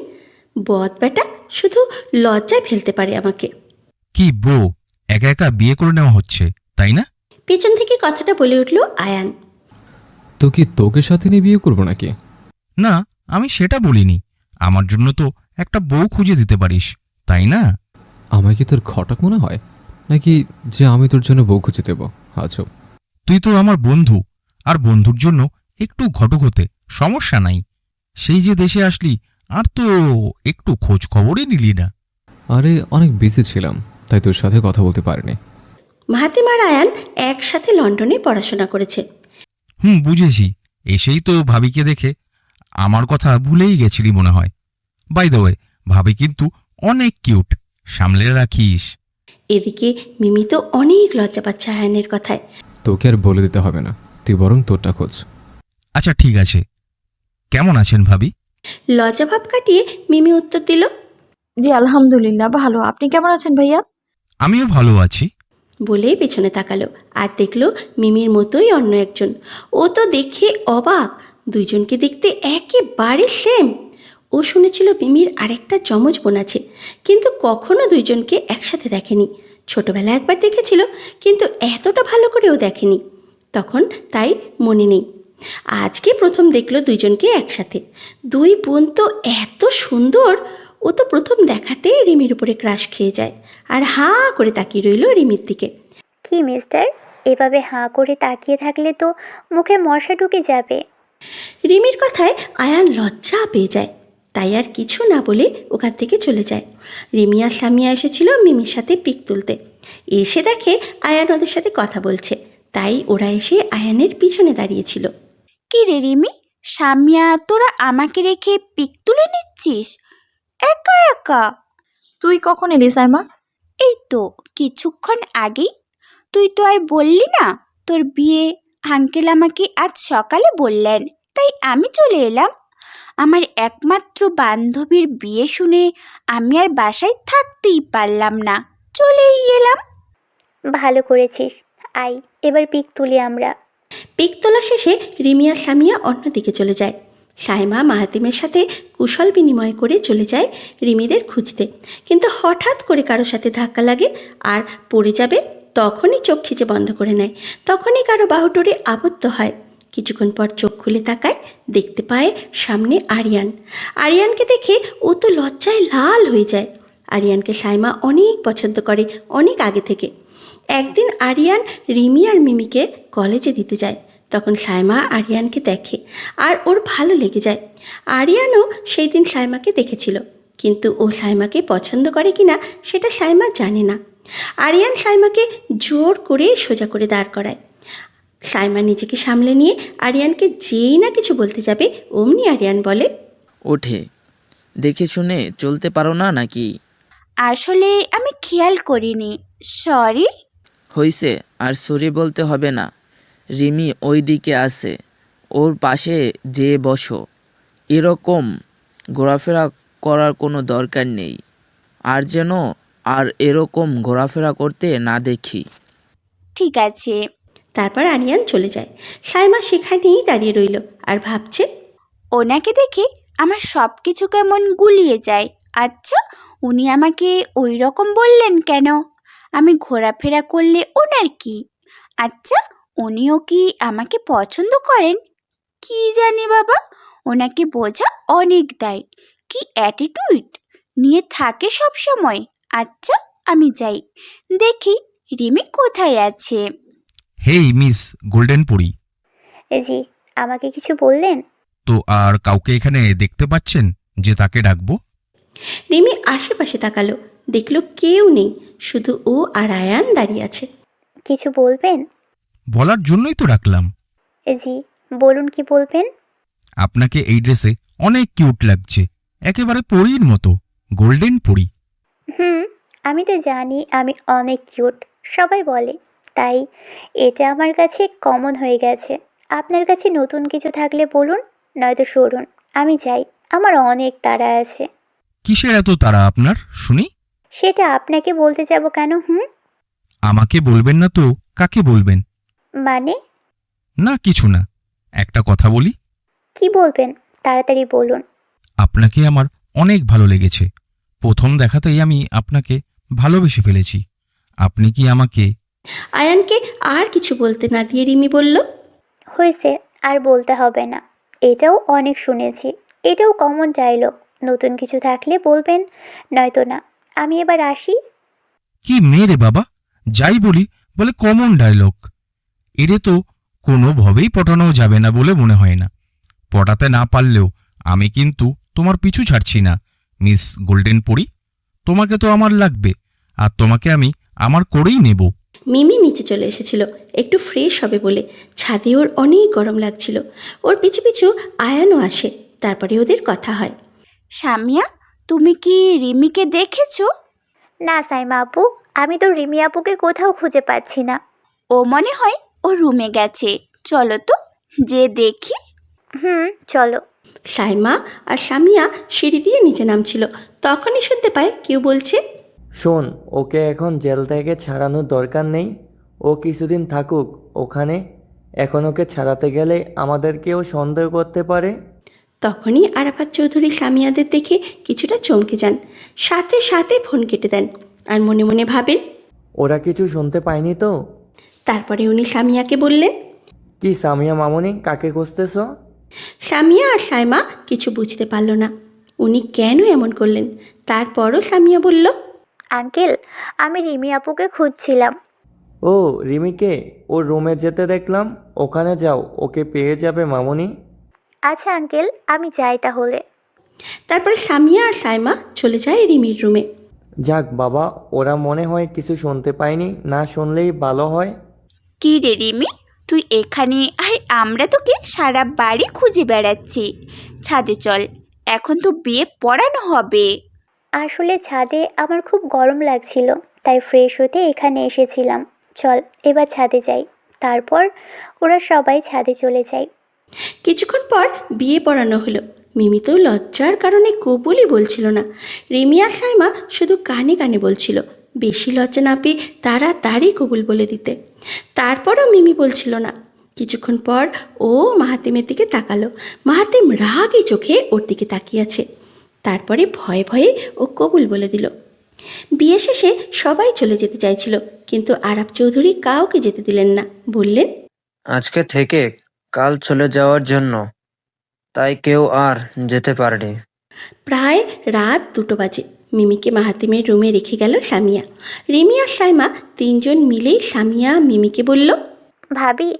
Speaker 2: বদ বেটা শুধু লজ্জায় ফেলতে পারে আমাকে।
Speaker 15: কি বউ, একা একা বিয়ে করে নেওয়া হচ্ছে তাই না?
Speaker 2: পেছন থেকে কথাটা বলে উঠল আয়ান।
Speaker 5: তো কি তোকে সাথে নিয়ে বিয়ে করবো নাকি?
Speaker 15: না, আমি সেটা বলিনি। আমার জন্য তো একটা বউ খুঁজে দিতে পারিস, তাই না?
Speaker 5: আমায় কি তোর ঘটক মনে হয় নাকি যে আমি তোর জন্য বউ খুঁজে দেবো? আচ্ছা,
Speaker 15: তুই তো আমার বন্ধু, আর বন্ধুর জন্য একটু ঘটক হতে সমস্যা নাই। সেই যে দেশে আসলি, আর তো একটু খোঁজ খবরই নিলি না।
Speaker 5: আরে অনেক বিজি ছিলাম, তাই তোর সাথে কথা বলতে পারিনি।
Speaker 2: মাহাতিম আর আয়ান একসাথে লন্ডনে পড়াশোনা করেছে।
Speaker 15: বুঝেছি। এসেই তো ভাবিকে দেখে আমার কথা ভুলেই গেছিলি মনে হয়। বাই দ্য ওয়ে, ভাবি কিন্তু অনেক কিউট, সামলে রাখিস।
Speaker 2: এদিকে মিমি তো অনেক লজ্জা পাচ্ছে আয়ানের কথায়।
Speaker 5: তোকে আর বলে দিতে হবে না, তুই বরং তোরটা খোঁজ।
Speaker 15: আচ্ছা ঠিক আছে, কেমন আছেন ভাবি?
Speaker 2: লজ্জাভাব কাটিয়ে মিমি উত্তর দিল,
Speaker 1: জি আলহামদুলিল্লাহ ভালো, আপনি কেমন আছেন ভাইয়া?
Speaker 15: আমিও ভালো আছি।
Speaker 2: বলেই পেছনে তাকালো আর দেখলো মিমির মতোই অন্য একজন। ও তো দেখে অবাক, দুইজনকে দেখতে একেবারে সেম। ও শুনেছিল মিমির আরেকটা যমজ বোন আছে, কিন্তু কখনো দুইজনকে একসাথে দেখেনি। ছোটবেলায় একবার দেখেছিল, কিন্তু এতটা ভালো করেও দেখেনি তখন, তাই মনে নেই। আজকে প্রথম দেখলো দুইজনকে একসাথে। দুই বোন তো এত সুন্দর, ও তো প্রথম দেখাতেই রিমির উপরে ক্রাশ খেয়ে যায়, আর হাঁ করে তাকিয়ে রইল রিমির দিকে।
Speaker 4: কি মিস্টার, এভাবে হাঁ করে তাকিয়ে থাকলে তো মুখে মশা ঢুকে যাবে।
Speaker 2: রিমির কথায় আয়ান লজ্জা পেয়ে যায়, তাই আর কিছু না বলে ওখান থেকে চলে যায়। রিমি আর সামিয়া এসেছিল মিমির সাথে পিক তুলতে। এসে দেখে আয়ান ওদের সাথে কথা বলছে, তাই ওরা এসে আয়ানের পিছনে দাঁড়িয়েছিল।
Speaker 16: কি রে রিমি, সামিয়া তোরা আমাকে রেখে পিক তুলে নিচ্ছিস একা একা?
Speaker 1: তুই কখন এলি সাইমা?
Speaker 16: এই তো কিছুক্ষণ আগেই। তুই তো আর বললি না তোর বিয়ে, আঙ্কেল আমাকে আজ সকালে বললেন, তাই আমি চলে এলাম। আমার একমাত্র বান্ধবীর বিয়ে শুনে আমি আর বাসায় থাকতেই পারলাম না, চলেই এলাম।
Speaker 4: ভালো করেছিস, আয় এবার পিক তুলি আমরা।
Speaker 2: পিক তোলা শেষে রিমি আর সামিয়া অন্যদিকে চলে যায়। সাইমা মাহাতিমের সাথে কুশল বিনিময় করে চলে যায় রিমিদের খুঁজতে, কিন্তু হঠাৎ করে কারোর সাথে ধাক্কা লাগে আর পড়ে যাবে, তখনই চোখ খিচে বন্ধ করে নেয়। তখনই কারো বাহুডোরে আবদ্ধ হয়। কিছুক্ষণ পর চোখ খুলে তাকায়, দেখতে পায় সামনে আরিয়ান। আরিয়ানকে দেখে ও তো লজ্জায় লাল হয়ে যায়। আরিয়ানকে সাইমা অনেক পছন্দ করে, অনেক আগে থেকে। একদিন আরিয়ান রিমি আর মিমিকে কলেজে দিতে যায়, তখন সাইমা আরিয়ানকে দেখে আর ওর ভালো লেগে যায়। আরিয়ানও সেই দিন সাইমাকে দেখেছিল, কিন্তু ও সাইমাকে পছন্দ করে কিনা সেটা সাইমা জানে না। আরিয়ান সাইমাকে জোর করে সোজা করে দাঁড় করায়। সাইমা নিজেকে সামলে নিয়ে আরিয়ানকে যেই না কিছু বলতে যাবে, অমনি আরিয়ান বলে,
Speaker 3: ওঠে, দেখে শুনে চলতে পারো না নাকি?
Speaker 16: আসলে আমি খেয়াল করিনি, সরি।
Speaker 3: হইছে, আর সরি বলতে হবে না। রিমি ওই দিকে আছে, ওর পাশে যেয়ে বসো। এরকম ঘোরাফেরা করার কোনো দরকার নেই, আর যেন আর এরকম ঘোরাফেরা করতে না দেখি।
Speaker 16: ঠিক আছে।
Speaker 2: তারপর আরিয়ান চলে যায়। সাইমা সেখানেই দাঁড়িয়ে রইল আর ভাবছে,
Speaker 16: ওনাকে দেখে আমার সব কিছু কেমন গুলিয়ে যায়। আচ্ছা, উনি আমাকে ওই রকম বললেন কেন? আমি ঘোরাফেরা করলে ওনার কি? আচ্ছা, উনিও কি আমাকে পছন্দ করেন? কি জানি বাবা, ওনাকে বোঝা অনেক দায়। কি অ্যাটিটিউড নিয়ে থাকে সব সময়। আচ্ছা আমি যাই, দেখি রিমি কোথায় আছে।
Speaker 15: হেই মিস গোল্ডেন পরি,
Speaker 4: জি, আমাকে কিছু বললেন?
Speaker 15: তো আর কাউকে এখানে দেখতে পাচ্ছেন যে তাকে ডাকবো?
Speaker 2: রিমি আশেপাশে তাকালো, দেখলো কেউ নেই, শুধু ও আর আয়ান দাঁড়িয়ে আছে।
Speaker 4: কিছু বলবেন?
Speaker 15: বলার জন্যই তো ডাকলাম।
Speaker 4: জি, বলুন কি বলবেন।
Speaker 15: আপনাকে এই ড্রেসে অনেক কিউট লাগছে, একেবারে পরীর মতো, গোল্ডেন পরি।
Speaker 4: আমি তো জানি আমি অনেক কিউট, সবাই বলে, তাই এটা আমার কাছে কমন হয়ে গেছে। আপনার কাছে নতুন কিছু থাকলে বলুন, নয়তো সরুন, আমি যাই, আমার অনেক তাড়া আছে।
Speaker 15: কিসের এত তাড়া আপনার শুনি?
Speaker 4: সেটা আপনাকে বলতে যাব কেন?
Speaker 15: আমাকে বলবেন না তো কাকে বলবেন?
Speaker 4: মানে?
Speaker 15: না কিছু না, একটা কথা বলি।
Speaker 4: কি বলবেন, তাড়াতাড়ি বলুন।
Speaker 15: আপনাকে আমার অনেক ভালো লেগেছে, প্রথম দেখাতেই আমি আপনাকে ভালোবেসে ফেলেছি। আপনি কি আমাকে?
Speaker 2: আয়ানকে আর কিছু বলতে না দিয়ে রিমি বলল,
Speaker 4: হয়েছে, আর বলতে হবে না, এটাও অনেক শুনেছি, এটাও কমন ডায়লগ। নতুন কিছু থাকলে বলবেন, নয়তো না। আমি এবার আসি।
Speaker 15: কি মেয়ে রে বাবা, যাই বলি বলে কমন ডায়লগ। এরে তো কোনোভাবেই পটানো যাবে না বলে মনে হয় না। পটাতে না পারলেও আমি কিন্তু তোমার পিছু ছাড়ছি না মিস গোল্ডেন পরি। তোমাকে তো আমার লাগবে, আর তোমাকে আমি আমার করেই নেব।
Speaker 2: মিমি নিচে চলে এসেছিল একটু ফ্রেশ হবে বলে। ছাদে ওর অনেক গরম লাগছিল। ওর পিছু পিছু আয়ানও আসে, তারপরে ওদের কথা হয়।
Speaker 16: সামিয়া, তুমি কি রিমিকে দেখেছো?
Speaker 4: না সাইমা আপু, আমি তো রিমি আপুকে কোথাও খুঁজে পাচ্ছি না।
Speaker 16: ও মনে হয় ও রুমে গেছে, চলো তো যে দেখি।
Speaker 4: চলো।
Speaker 2: সাইমা আর সামিয়া সিঁড়ি দিয়ে নিচে নামছিল, তখনই শুনতে পায় কেউ বলছে,
Speaker 17: শোন, ওকে এখন জেল থেকে ছাড়ানোর দরকার নেই, ও কিছুদিন থাকুক ওখানে। এখন ওকে ছাড়াতে গেলে আমাদেরকেও সন্দেহ করতে পারে।
Speaker 2: তখনই আরাফাত চৌধুরী সামিয়াদের দেখে কিছুটা চমকে যান, সাথে সাথে ফোন কেটে দেন আর মনে মনে ভাবেন
Speaker 17: ওরা কিছু শুনতে পায়নি তো।
Speaker 2: তারপরে উনি সামিয়াকে বললেন,
Speaker 17: কি সামিয়া মামনি, কাকে খুঁজতেছ?
Speaker 2: সামিয়া আর সাইমা কিছু বুঝতে পারল না উনি কেন এমন করলেন। তারপরও সামিয়া বলল,
Speaker 4: আঙ্কেল, আমি রিমি আপুকে খুঁজছিলাম।
Speaker 17: ও রিমিকে ওর রুমে যেতে দেখলাম, ওখানে যাও, ওকে পেয়ে যাবে মামনি।
Speaker 4: আচ্ছা আঙ্কেল, আমি যাই তাহলে।
Speaker 2: তারপরে সামিয়া আর সাইমা চলে যায় রিমির রুমে।
Speaker 17: যাক বাবা, ওরা মনে হয় কিছু শুনতে পায়নি, না শুনলেই ভালো হয়।
Speaker 16: কি রে রিমি, তুই এখানে আর আমরা তোকে সারা বাড়ি খুঁজে বেড়াচ্ছি। ছাদে চল, এখন তো বিয়ে পড়ানো হবে।
Speaker 4: আসলে ছাদে আমার খুব গরম লাগছিল, তাই ফ্রেশ হতে এখানে এসেছিলাম। চল এবার ছাদে যাই, তারপর ওরা সবাই ছাদে চলে যায়।
Speaker 2: কিছুক্ষণ পর বিয়ে পড়ানো হলো। মিমি তো লজ্জার কারণে কবুলই বলছিল না। রিমি আর সাইমা শুধু কানে কানে বলছিল, বেশি লজ্জা না পেয়ে তাড়াতাড়ি কবুল বলে দিতে। তারপরও মিমি বলছিল না। কিছুক্ষণ পর ও মাহাতিমের দিকে তাকালো। মাহাতিম রাগী চোখে ওর দিকে তাকিয়ে আছে। তারপরে ভয়ে ভয়ে ও কবুল বলে দিল। বিয়ে শেষে সবাই চলে যেতে চাইছিল, কিন্তু আরাফ চৌধুরী কাউকে যেতে দিলেন না। বললেন,
Speaker 8: আজকে থেকে কাল চলে যাওয়ার জন্য, তাই কেউ আর যেতে পারেনি।
Speaker 2: প্রায় রাত 2টো বাজে। মিমিকে মাহাতিমের রুমে রেখে গেল সামিয়া। রিমি আর সাইমা তিনজন মিলেই সামিয়া মিমিকে বলল,
Speaker 4: ভাবি,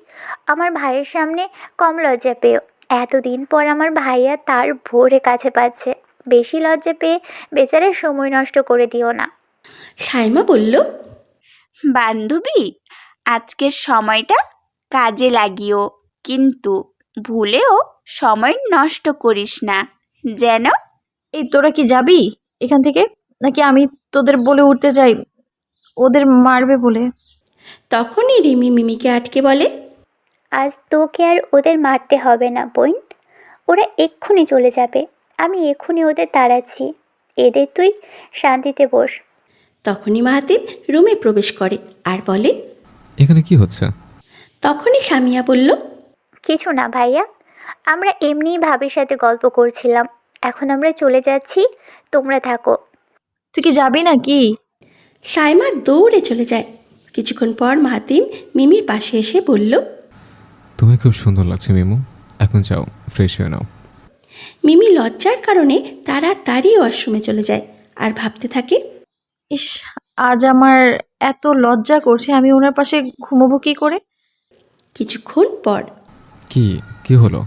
Speaker 4: আমার ভাইয়ের সামনে কম লজ্জা পেও। এতদিন পর আমার ভাইয়া তার ভোরে কাছে পাচ্ছে, বেশি লজ্জা পেয়ে বেচারের সময় নষ্ট করে দিও না।
Speaker 2: সাইমা বলল,
Speaker 16: বান্ধবী, আজকের সময়টা কাজে লাগিও, কিন্তু ভুলেও সময় নষ্ট করিস না যেন।
Speaker 1: এই তোরা কি যাবি এখান থেকে, নাকি আমি তোদের বলে উঠতে যাই ওদের মারবে বলে?
Speaker 2: তখনই রিমি মিমিকে আটকে বলে,
Speaker 4: আজ তোকে আর ওদের মারতে হবে না বোন, ওরা এক্ষুনি চলে যাবে। আমি এক্ষুনি ওদের তাড়াচ্ছি, এদের তুই শান্তিতে বস।
Speaker 2: তখনই মাহাতিম রুমে প্রবেশ করে আর বলে,
Speaker 5: এখানে কি হচ্ছে?
Speaker 2: তখনই সামিয়া বলল,
Speaker 4: কিছু না ভাইয়া, আমরা এমনিই ভাবির সাথে গল্প করছিলাম, এখন আমরা চলে যাচ্ছি, তোমরা থাকো।
Speaker 1: তুই কি যাবি না কি?
Speaker 2: সাইমা দৌড়ে চলে যায়। কিছুক্ষণ পর মাহাতিম মিমির পাশে এসে বলল,
Speaker 5: তোমায় খুব সুন্দর লাগছে মিমু, এখন যাও ফ্রেশ হয়ে নাও।
Speaker 2: মিমি লজ্জার কারণে তাড়াতাড়ি ওয়াশরুমে চলে যায় আর ভাবতে থাকে,
Speaker 1: ইস, আজ আমার এত লজ্জা করছে, আমি ওনার পাশে ঘুমোবো কি করে?
Speaker 2: কিছুক্ষণ পর
Speaker 5: কি কি হলো?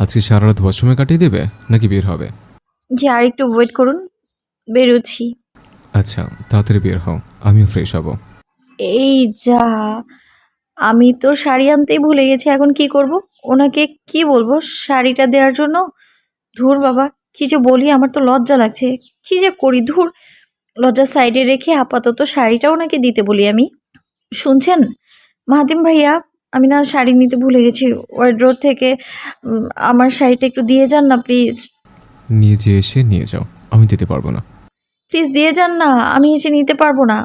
Speaker 5: আজকে সারা রাত ওয়াশরুমে কাটিয়ে দেবে নাকি বের হবে?
Speaker 1: যে আর একটু ওয়েট করুন, বেরোচ্ছি।
Speaker 5: আচ্ছা, তাড়াতাড়ি বের হও, আমিও ফ্রেশ হব।
Speaker 1: এই যা, আমি তো শাড়ি আনতেই ভুলে গেছি, এখন কি করব? ওনাকে কি বলবো শাড়িটা দেওয়ার জন্য? ধুর বাবা, কি যে বলি, আমার তো লজ্জা লাগছে, কি যে করি। ধুর, লজ্জা সাইডে রেখে আপাতত শাড়িটা ওনাকে দিতে বলি আমি। শুনছেন মাহাতিম ভাইয়া, আমি না শাড়ি নিতে ভুলে গেছি ওয়ার্ড্রোব থেকে। আমার শাড়িটা একটু দিয়ে যান না প্লিজ।
Speaker 5: নিয়ে যেয়ে এসে নিয়ে যাও, আমি দিতে পারবো না।
Speaker 1: প্লিজ দিয়ে যান না, আমি এসে নিতে পারবো না।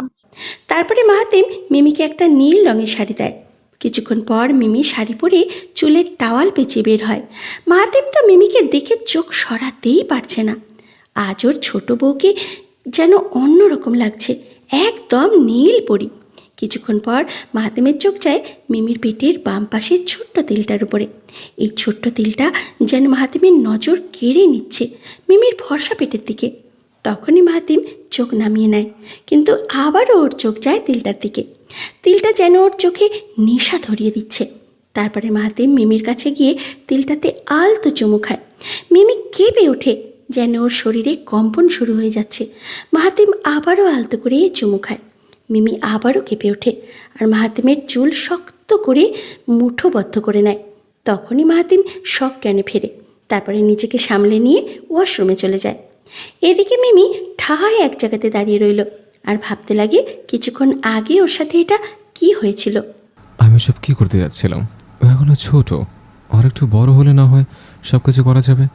Speaker 2: তারপরে মাহাতিম মিমিকে একটা নীল রঙের শাড়ি দেয়। কিছুক্ষণ পর মিমি শাড়ি পরে চুলের টাওয়াল পেঁচিয়ে বের হয়। মাহাতিম তো মিমিকে দেখে চোখ সরাতেই পারছে না। আজ ওর ছোট বউকে যেন অন্যরকম লাগছে, একদম নীল পরি। কিছুক্ষণ পর মাহাতিমের চোখ যায় মিমির পেটের বাম পাশের ছোট্ট তিলটার উপরে। এই ছোট্ট তিলটা যেন মাহাতিমের নজর কেড়ে নিচ্ছে মিমির ফর্সা পেটের দিকে। তখনই মাহাতিম চোখ নামিয়ে নেয়, কিন্তু আবারও ওর চোখ যায় তিলটার দিকে। তিলটা যেন ওর চোখে নেশা ধরিয়ে দিচ্ছে। তারপরে মাহাতিম মিমির কাছে গিয়ে তিলটাতে আলতো চুমু খায়। মিমি কেঁপে ওঠে, যেন ওর শরীরে কম্পন শুরু হয়ে যাচ্ছে। মাহাতিম আবারও আলতো করে চুমু খায়। মিমি আবারও কেঁপে ওঠে আর মাহাতিমের চুল শক্ত করে মুঠোবদ্ধ করে নেয়। তখনই মাহাতিম সজ্ঞানে ফেরে, তারপরে নিজেকে সামলে নিয়ে ওয়াশরুমে চলে যায়। এদিকে মিমি ঠায় এক জায়গাতে দাঁড়িয়ে রইল আর ভাবতে লাগে কিছুক্ষণ আগে ওর সাথে এটা কি হয়েছিল।
Speaker 5: আমি সব কি করতে যাচ্ছিলাম? ও এখনো ছোট, আর একটু বড় হলে না হয় সব কিছু করা যাবে।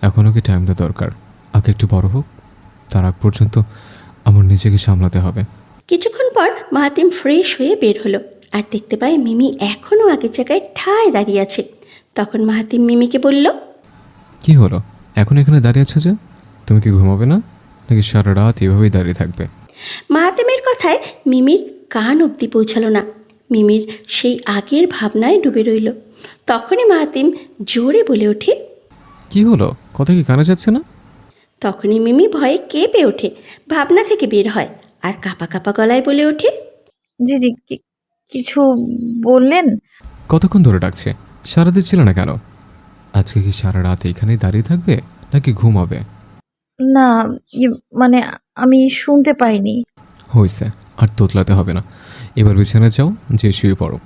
Speaker 5: এখন ওকে টাইম দেওয়া দরকার, আগে একটু বড় হোক, তার আগ পর্যন্ত আমার নিজেকে সামলাতে হবে।
Speaker 2: কিছুক্ষণ পর মাহাতিম ফ্রেশ হয়ে বের হলো আর দেখতে পায় মিমি এখনও আগের জায়গায় ঠায় দাঁড়িয়ে আছে। তখন মাহাতিম মিমিকে বলল,
Speaker 5: কি হলো, এখন এখানে দাঁড়িয়ে আছে যে? তুমি কি ঘুমাবে না, নাকি সারা রাত এভাবেই দাঁড়িয়ে থাকবে?
Speaker 2: মাহাতিমের কথায় মিমির কান অবধি পৌঁছালো না। মিমির সেই আগের ভাবনায় ডুবে রইল। তখনই মাহাতিম জোরে বলে ওঠে,
Speaker 5: কি হলো, কথা কি কানে যাচ্ছে না?
Speaker 2: তখনই মিমি ভয়ে কেঁপে ওঠে, ভাবনা থেকে বের হয় আর কাঁপা কাঁপা গলায় বলে ওঠে,
Speaker 1: জি জি, কিছু বললেন?
Speaker 5: কতক্ষণ ধরে ডাকছে, সারা দিচ্ছিল না কেন? আজকে কি সারা রাত এখানেই দাঁড়িয়ে থাকবে নাকি ঘুমাবে?
Speaker 1: না, মানে আমি শুনতে পাইনি।
Speaker 5: হয়েছে, আর তোতলাতে হবে না, এবার বিছানায় যাও, যে শুয়ে পড়ো।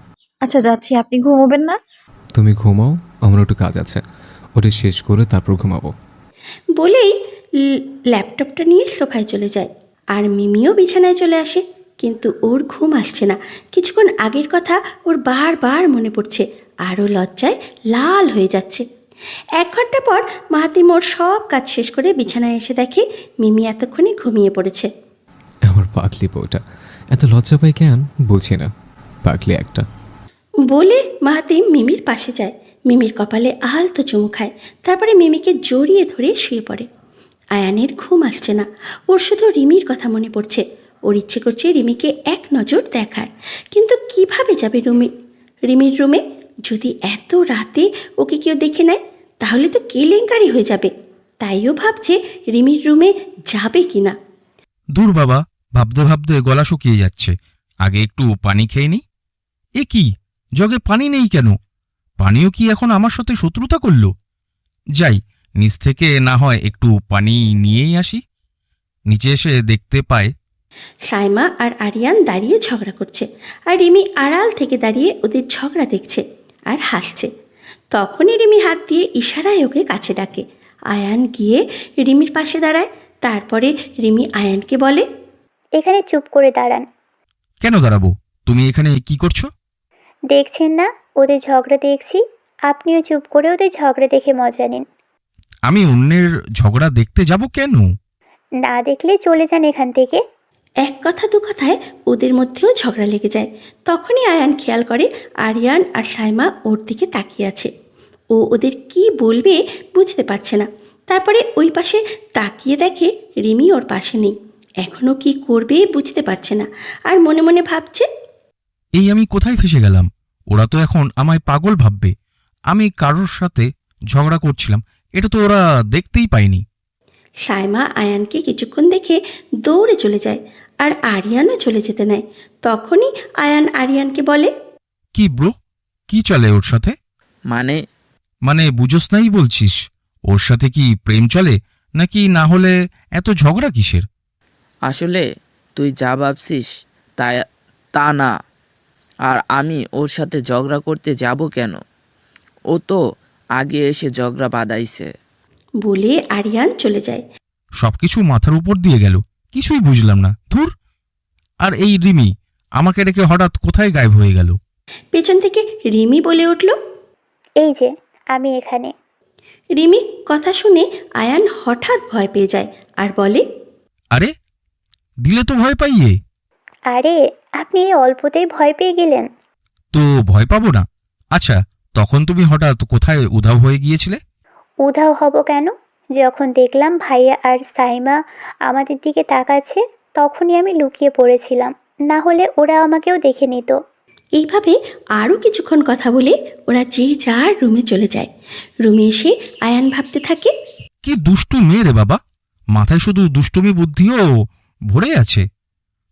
Speaker 1: আচ্ছা যাচ্ছি, আপনি ঘুমোবেন না?
Speaker 5: তুমি ঘুমাও, আমার একটু কাজ আছে, ওটা শেষ করে তারপর ঘুমাবো।
Speaker 2: বলেই ল্যাপটপটা নিয়ে সোফায় চলে যায় আর মিমিও বিছানায় চলে আসে। কিন্তু ওর ঘুম আসছে না। কিছুক্ষণ আগের কথা ওর বারবার মনে পড়ছে আর ও লজ্জায় লাল হয়ে যাচ্ছে। 1 ঘন্টা পর মাহাতিম ওর সব কাজ শেষ করে বিছানায় এসে দেখে মিমি এতক্ষণে ঘুমিয়ে পড়েছে।
Speaker 5: আমার পাগলি বউটা এত লজ্জা পাই কেন বুঝি না, পাগলি একটা।
Speaker 2: বলে মাহাতিম মিমির পাশে যায়, মিমির কপালে আলতো চুমু খায়, তারপরে মিমিকে জড়িয়ে ধরে শুয়ে পড়ে। আয়ানের ঘুম আসছে না, ওর শুধু রিমির কথা মনে পড়ছে। ওর ইচ্ছে করছে রিমিকে এক নজর দেখার, কিন্তু কিভাবে যাবে রিমির রুমে? যদি এত রাতে ওকে কেউ দেখে নেয় তাহলে তো কেলেঙ্কারি হয়ে যাবে। তাইও ভাবছে রিমির রুমে যাবে কিনা।
Speaker 15: দূর বাবা, ভাবতে ভাবতে গলা শুকিয়ে যাচ্ছে, আগে একটু পানি খেয়ে নি। এ কি, জগে পানি নেই কেন? পানিও কি এখন আমার সাথে শত্রুতা করল? যাই, নিচ থেকে না হয় একটু পানি নিয়েই আসি। নিচে এসে দেখতে পায়
Speaker 2: সাইমা আর আরিয়ান দাঁড়িয়ে ঝগড়া করছে, আর রিমি আড়াল থেকে দাঁড়িয়ে ওদের ঝগড়া দেখছে আর হাসছে। তখনই রিমি হাত দিয়ে ইশারায় ওকে কাছে ডাকে। আয়ান গিয়ে রিমির পাশে দাঁড়ায়। তারপরে রিমি আয়ানকে বলে,
Speaker 4: এখানে চুপ করে দাঁড়ান।
Speaker 15: কেন দাঁড়াবো? তুমি এখানে কি করছো?
Speaker 4: দেখছেন না ওদের ঝগড়া দেখছি, আপনিও চুপ করে ওদের ঝগড়া দেখে মজা নিন।
Speaker 15: আমি অন্যের ঝগড়া দেখতে যাব কেন?
Speaker 4: না দেখলে চলে যান এখান থেকে।
Speaker 2: এক কথা দু কথায় ওদের মধ্যেও ঝগড়া লেগে যায়। তখনই আয়ান খেয়াল করে আরিয়ান আর সাইমা ওর দিকে তাকিয়ে আছে। ও ওদের কি বলবে বুঝতে পারছে না। তারপরে ওই পাশে তাকিয়ে দেখে রিমি ওর পাশে নেই। এখনও কি করবে বুঝতে পারছে না, আর মনে মনে ভাবছে,
Speaker 15: এই আমি কোথায় ফেসে গেলাম? ওরা তো এখন আমায় পাগল ভাববে। আমি কারোর সাথে ঝগড়া করছিলাম, এটা তো ওরা দেখতেই পায়নি।
Speaker 2: সাইমা আয়ানকে কিছুক্ষণ দেখে দৌড়ে চলে যায় আর আরিয়ানও চলে যেতে নেয়। তখনই আয়ান আরিয়ানকে বলে,
Speaker 15: কি ব্রো, কি চলে ওর সাথে?
Speaker 3: মানে
Speaker 15: মানে বুঝোস নাই বলছিস? ওর সাথে কি প্রেম চলে, নাকি না হলে এত ঝগড়া কিসের?
Speaker 3: আসলে তুই যা ভাবছিস তা তা না। আর আমি ওর সাথে ঝগড়া করতে যাব কেন? ও তো আগে এসে ঝগড়া বাঁধাইছে।
Speaker 2: বলে আরিয়ান চলে যায়।
Speaker 15: সবকিছু মাথার উপর দিয়ে গেল, কিছুই বুঝলাম না, ধুর। আর এই রিমি আমাকে রেখে হঠাৎ কোথায় গায়েব হয়ে গেল?
Speaker 2: পেছন থেকে রিমি বলে উঠল,
Speaker 4: এই যে আমি এখানে।
Speaker 2: রিমির কথা শুনে আয়ান হঠাৎ ভয় পেয়ে যায় আর বলে,
Speaker 15: আরে দিলে তো ভয় পাইয়ে।
Speaker 4: আরে আপনি এই অল্পতেই ভয় পেয়ে গেলেন?
Speaker 15: তো ভয় পাবো না? আচ্ছা, তখন তুমি হঠাৎ কোথায় উধাও হয়ে গিয়েছিলে?
Speaker 4: উধাও হব কেন? যখন দেখলাম ভাইয়া আর সাইমা আমাদের দিকে তাকাচ্ছে তখনই আমি লুকিয়ে পড়েছিলাম, না হলে ওরা আমাকেও দেখে নিত।
Speaker 2: এইভাবে আরও কিছুক্ষণ কথা বলে ওরা যে যার রুমে চলে যায়। রুমে এসে আয়ান ভাবতে থাকে,
Speaker 15: কি দুষ্টু মেয়ে রে বাবা, মাথায় শুধু দুষ্টুমি বুদ্ধিও ভরে আছে।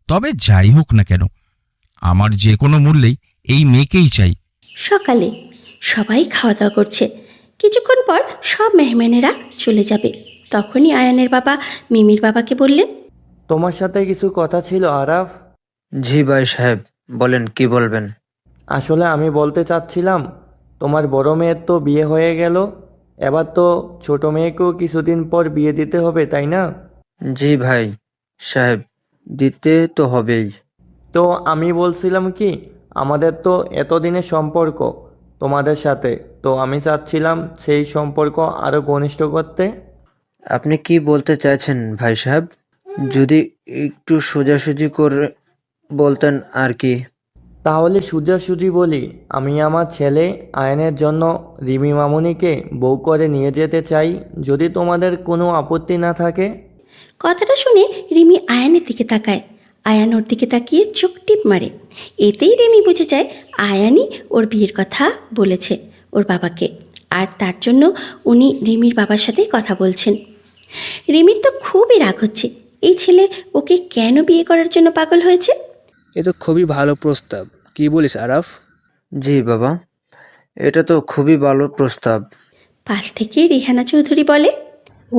Speaker 15: তবে যাই হোক না কেন, আমার যে কোনো মূল্যেই এই মেয়েকেই চাই।
Speaker 2: সকালে সবাই খাওয়া দাওয়া করছে। কিছুক্ষণ পর সব মেহমানেরা চলে যাবে। তখনই আয়ানের বাবা মিমির বাবাকে বললেন,
Speaker 17: তোমার সাথে কিছু কথা ছিল আরাফ।
Speaker 8: জি ভাই সাহেব, বলেন কি বলবেন?
Speaker 17: আসলে আমি বলতে চাচ্ছিলাম, তোমার বড় মেয়ের তো বিয়ে হয়ে গেল, এবার তো ছোট মেয়েকেও কিছুদিন পর বিয়ে দিতে হবে, তাই না?
Speaker 8: জি ভাই সাহেব, দিতে তো হবেই।
Speaker 17: তো আমি বলছিলাম কি, আমাদের তো এতদিনের সম্পর্ক তোমাদের সাথে, তো আমি চাচ্ছিলাম সেই সম্পর্ক আরও ঘনিষ্ঠ করতে।
Speaker 8: আপনি কি বলতে চাইছেন ভাই সাহেব? যদি একটু সোজাসুজি করে বলতেন আর কি।
Speaker 17: তাহলে সোজাসুজি বলি, আমি আমার ছেলে আয়নের জন্য রিমি মামুনিকে বউ করে নিয়ে যেতে চাই, যদি তোমাদের কোনো আপত্তি না থাকে।
Speaker 2: কথাটা শুনে রিমি আয়ানের দিকে তাকায়। আয়ান ওর দিকে তাকিয়ে চোখ টিপ মারে। এতেই রিমি বুঝে যায় আয়ানই ওর বিয়ের কথা বলেছে ওর বাবাকে, আর তার জন্য উনি রিমির বাবার সাথে কথা বলছেন। রিমির তো খুবই রাগ হচ্ছে, এই ছেলে ওকে কেন বিয়ে করার জন্য পাগল হয়েছে।
Speaker 14: এ তো খুবই ভালো প্রস্তাব, কি বলিস আরাফ?
Speaker 8: জি বাবা, এটা তো খুবই ভালো প্রস্তাব।
Speaker 2: পাশ থেকে রিহানা চৌধুরী বলে,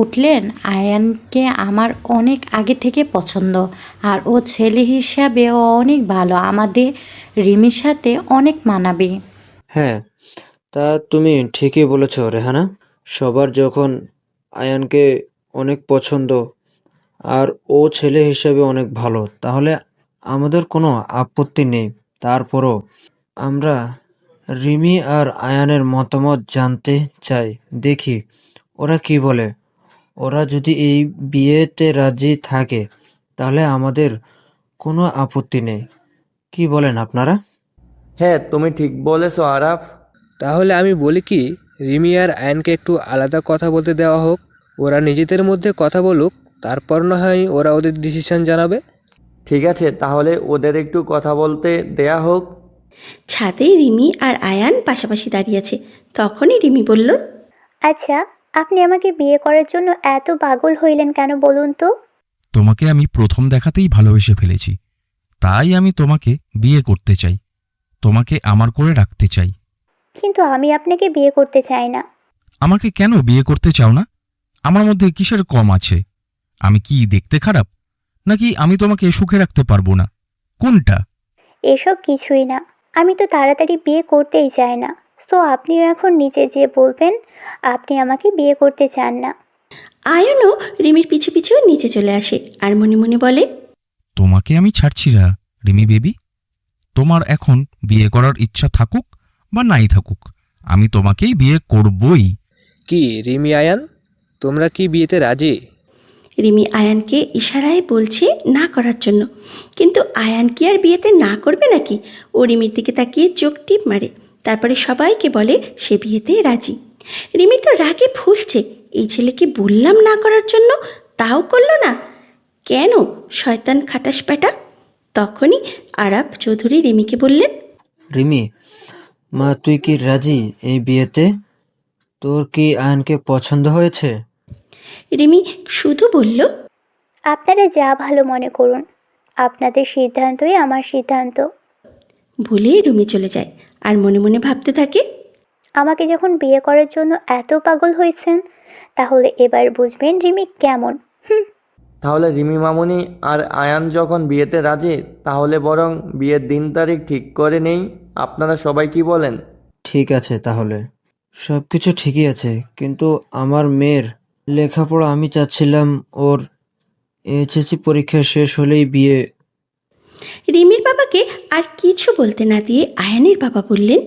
Speaker 6: উঠলেন, আয়ানকে আমার অনেক আগে থেকে পছন্দ, আর ও ছেলে হিসাবে ও অনেক ভালো, আমাদের রিমির সাথে অনেক মানাবে।
Speaker 8: হ্যাঁ, তা তুমি ঠিকই বলেছ রেহানা। সবার যখন আয়ানকে অনেক পছন্দ আর ও ছেলে হিসেবে অনেক ভালো, তাহলে আমাদের কোনো আপত্তি নেই। তারপরও আমরা রিমি আর আয়ানের মতামত জানতে চাই, দেখি ওরা কি বলে। ওরা যদি এই বিয়েতে রাজি থাকে তাহলে আমাদের কোনো আপত্তি নেই। কি বলেন আপনারা?
Speaker 17: হ্যাঁ, তুমি ঠিক বলেছো আরাফ।
Speaker 14: তাহলে আমি বলি কি, রিমি আর আয়নকে একটু আলাদা কথা বলতে দেওয়া হোক। ওরা নিজেদের মধ্যে কথা বলুক, তারপর না হয় ওরা ওদের ডিসিশন জানাবে।
Speaker 17: ঠিক আছে, তাহলে ওদের একটু কথা বলতে দেয়া হোক।
Speaker 2: ছাদে রিমি আর আয়ান পাশাপাশি দাঁড়িয়ে আছে। তখনই রিমি বলল,
Speaker 4: আচ্ছা, আপনি আমাকে বিয়ে করার জন্য এত পাগল হইলেন কেন বলুন তো?
Speaker 15: তোমাকে আমি প্রথম দেখাতেই ভালোবেসে ফেলেছি, তাই আমি তোমাকে বিয়ে করতে চাই, তোমাকে আমার করে রাখতে চাই।
Speaker 4: কিন্তু আমি আপনাকে বিয়ে করতে চাই না।
Speaker 15: আমাকে কেন বিয়ে করতে চাও না? আমার মধ্যে কিসের কম আছে? আমি কি দেখতে খারাপ, নাকি আমি তোমাকে সুখে রাখতে পারবো না? কোনটা?
Speaker 4: এসব কিছুই না, আমি তো তাড়াতাড়ি বিয়ে করতেই চাই না। সো আপনিও এখন নিচে যেয়ে বলবেন আপনি আমাকে বিয়ে করতে চান না।
Speaker 2: আয়নও রিমির পিছু পিছু নিচে চলে আসে আর মনে মনে বলে,
Speaker 15: তোমাকে আমি ছাড়ছি না রিমি বেবি। তোমার এখন বিয়ে করার ইচ্ছা থাকুক বা নাই থাকুক, আমি তোমাকেই বিয়ে করবই।
Speaker 14: কি রিমি আয়ান, তোমরা কি বিয়েতে রাজি?
Speaker 2: রিমি আয়ানকে ইশারায় বলছে না করার জন্য, কিন্তু আয়ান কি আর বিয়েতে না করবে নাকি? ও রিমির দিকে তাকিয়ে চোখ টিপ মারে, তারপরে সবাইকে বলে সে বিয়েতে রাজি। রিমি তো রাগে ফুঁসছে, এই ছেলেকে বললাম না করার জন্য, তাও করলো না কেন, শয়তান খাটাস পেটা। তখনই আরাফ চৌধুরী রিমিকে বললেন,
Speaker 8: রিমি মা, তুই কি রাজি এই বিয়েতে? তোর কি আয়নকে পছন্দ হয়েছে?
Speaker 2: রিমি শুধু বলল,
Speaker 4: আপনারা যা ভালো মনে করুন, আপনাদের সিদ্ধান্তই আমার সিদ্ধান্ত।
Speaker 2: বলে রুমে চলে যায় আর মনে মনে ভাবতে থাকে,
Speaker 4: আমাকে যখন বিয়ে করার জন্য এত পাগল হয়েছেন, তাহলে এবার বুঝবেন রিমি কেমন।
Speaker 17: তাহলে রিমি মামুনি আর আয়ান যখন বিয়েতে রাজি, তাহলে বরং বিয়ের দিন তারিখ ঠিক করে নেই। আপনারা সবাই কি বলেন?
Speaker 8: ঠিক আছে, তাহলে সব কিছু ঠিকই আছে, কিন্তু আমার মেয়ের লেখাপড়া আমি চাচ্ছিলাম ওর এইচএসসি পরীক্ষা শেষ হলেই বিয়ে।
Speaker 2: রিমির বাবাকে আর কিছু বলতে না দিয়ে আয়ানের বাবা বললেন,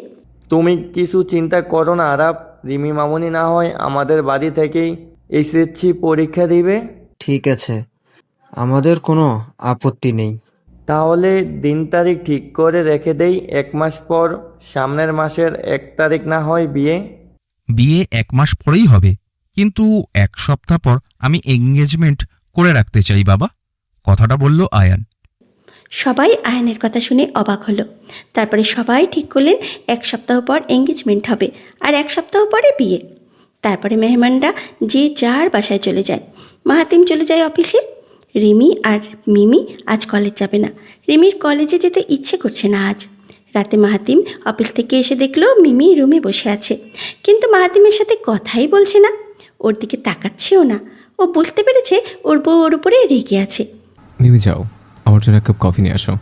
Speaker 17: তুমি কিছু চিন্তা করো না আরাপ, রিমি মামুনি না হয় আমাদের বাড়ি থেকেই এসএসসি পরীক্ষা দিবে।
Speaker 8: ঠিক আছে, আমাদের কোনো আপত্তি নেই।
Speaker 17: তাহলে দিন তারিখ ঠিক করে রেখে দেই 1 মাস পর, সামনের মাসের 1 তারিখ না হয় বিয়ে।
Speaker 15: বিয়ে 1 মাস পরেই হবে, কিন্তু 1 সপ্তাহ পর আমি এঙ্গেজমেন্ট করে রাখতে চাই বাবা, কথাটা বলল আয়ান।
Speaker 2: সবাই আয়ানের কথা শুনে অবাক হলো। তারপরে সবাই ঠিক করলেন 1 সপ্তাহ পর এঙ্গেজমেন্ট হবে আর 1 সপ্তাহ পরে বিয়ে। তারপরে মেহমানরা যে যার বাসায় চলে যায়। মাহাতিম চলে যায় অফিসে। রিমি আর মিমি আজ কলেজ যাবে না। রিমির কলেজে যেতে ইচ্ছে করছে না আজ। রাতে মাহাতিম অফিস থেকে এসে দেখলো মিমি রুমে বসে আছে, কিন্তু মাহাতিমের সাথে কথাই বলছে না, ওর দিকে তাকাচ্ছেও না। ও বুঝতে পেরেছে ওর বউ ওর উপরে রেগে আছে।
Speaker 5: মিমি যাও, আমার জন্য 1 কাপ কফি নিয়ে আসো।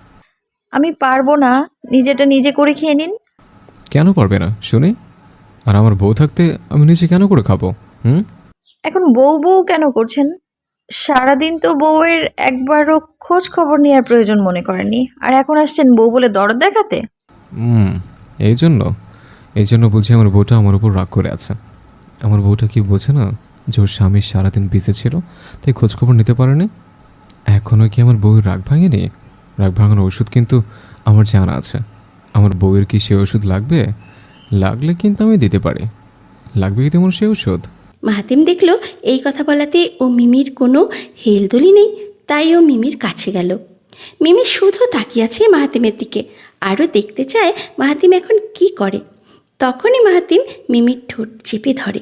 Speaker 1: আমি পারবো না, নিজেটা নিজে করে খেয়ে নিন।
Speaker 5: কেন পারবে না শুনি? আর আমার বউ থাকতে আমি নিজে কেন করে খাবো?
Speaker 1: এখন বউ বউ কেন করছেন? সারাদিন তো বউয়ের একবারও খোঁজ খবর নেওয়ার প্রয়োজন মনে করেননি, আর এখন আসছেন বউ বলে দরদ দেখাতে।
Speaker 5: এই জন্য বুঝি আমার বউটা আমার উপর রাগ করে আছে। আমার বউটা কি বোঝে না যে ওর স্বামী সারাদিন বিজি ছিল, তাই খোঁজখবর নিতে পারেনি? এখনও কি আমার বউয়ের রাগ ভাঙেনি? রাগ ভাঙানোর ওষুধ কিন্তু আমার জানা আছে। আমার বউয়ের কি সে ওষুধ লাগবে? লাগলে কিন্তু আমি দিতে পারি। লাগবে কি তেমন সে ওষুধ?
Speaker 2: মাহাতিম দেখলো এই কথা বলাতে ও মিমির কোনো হেলদোলি নেই, তাই ও মিমির কাছে গেল। মিমি শুধু তাকিয়ে আছে মাহাতিমের দিকে, আরও দেখতে চায় মাহাতিম এখন কি করে। তখনই মাহাতিম মিমির ঠোঁট চেপে ধরে।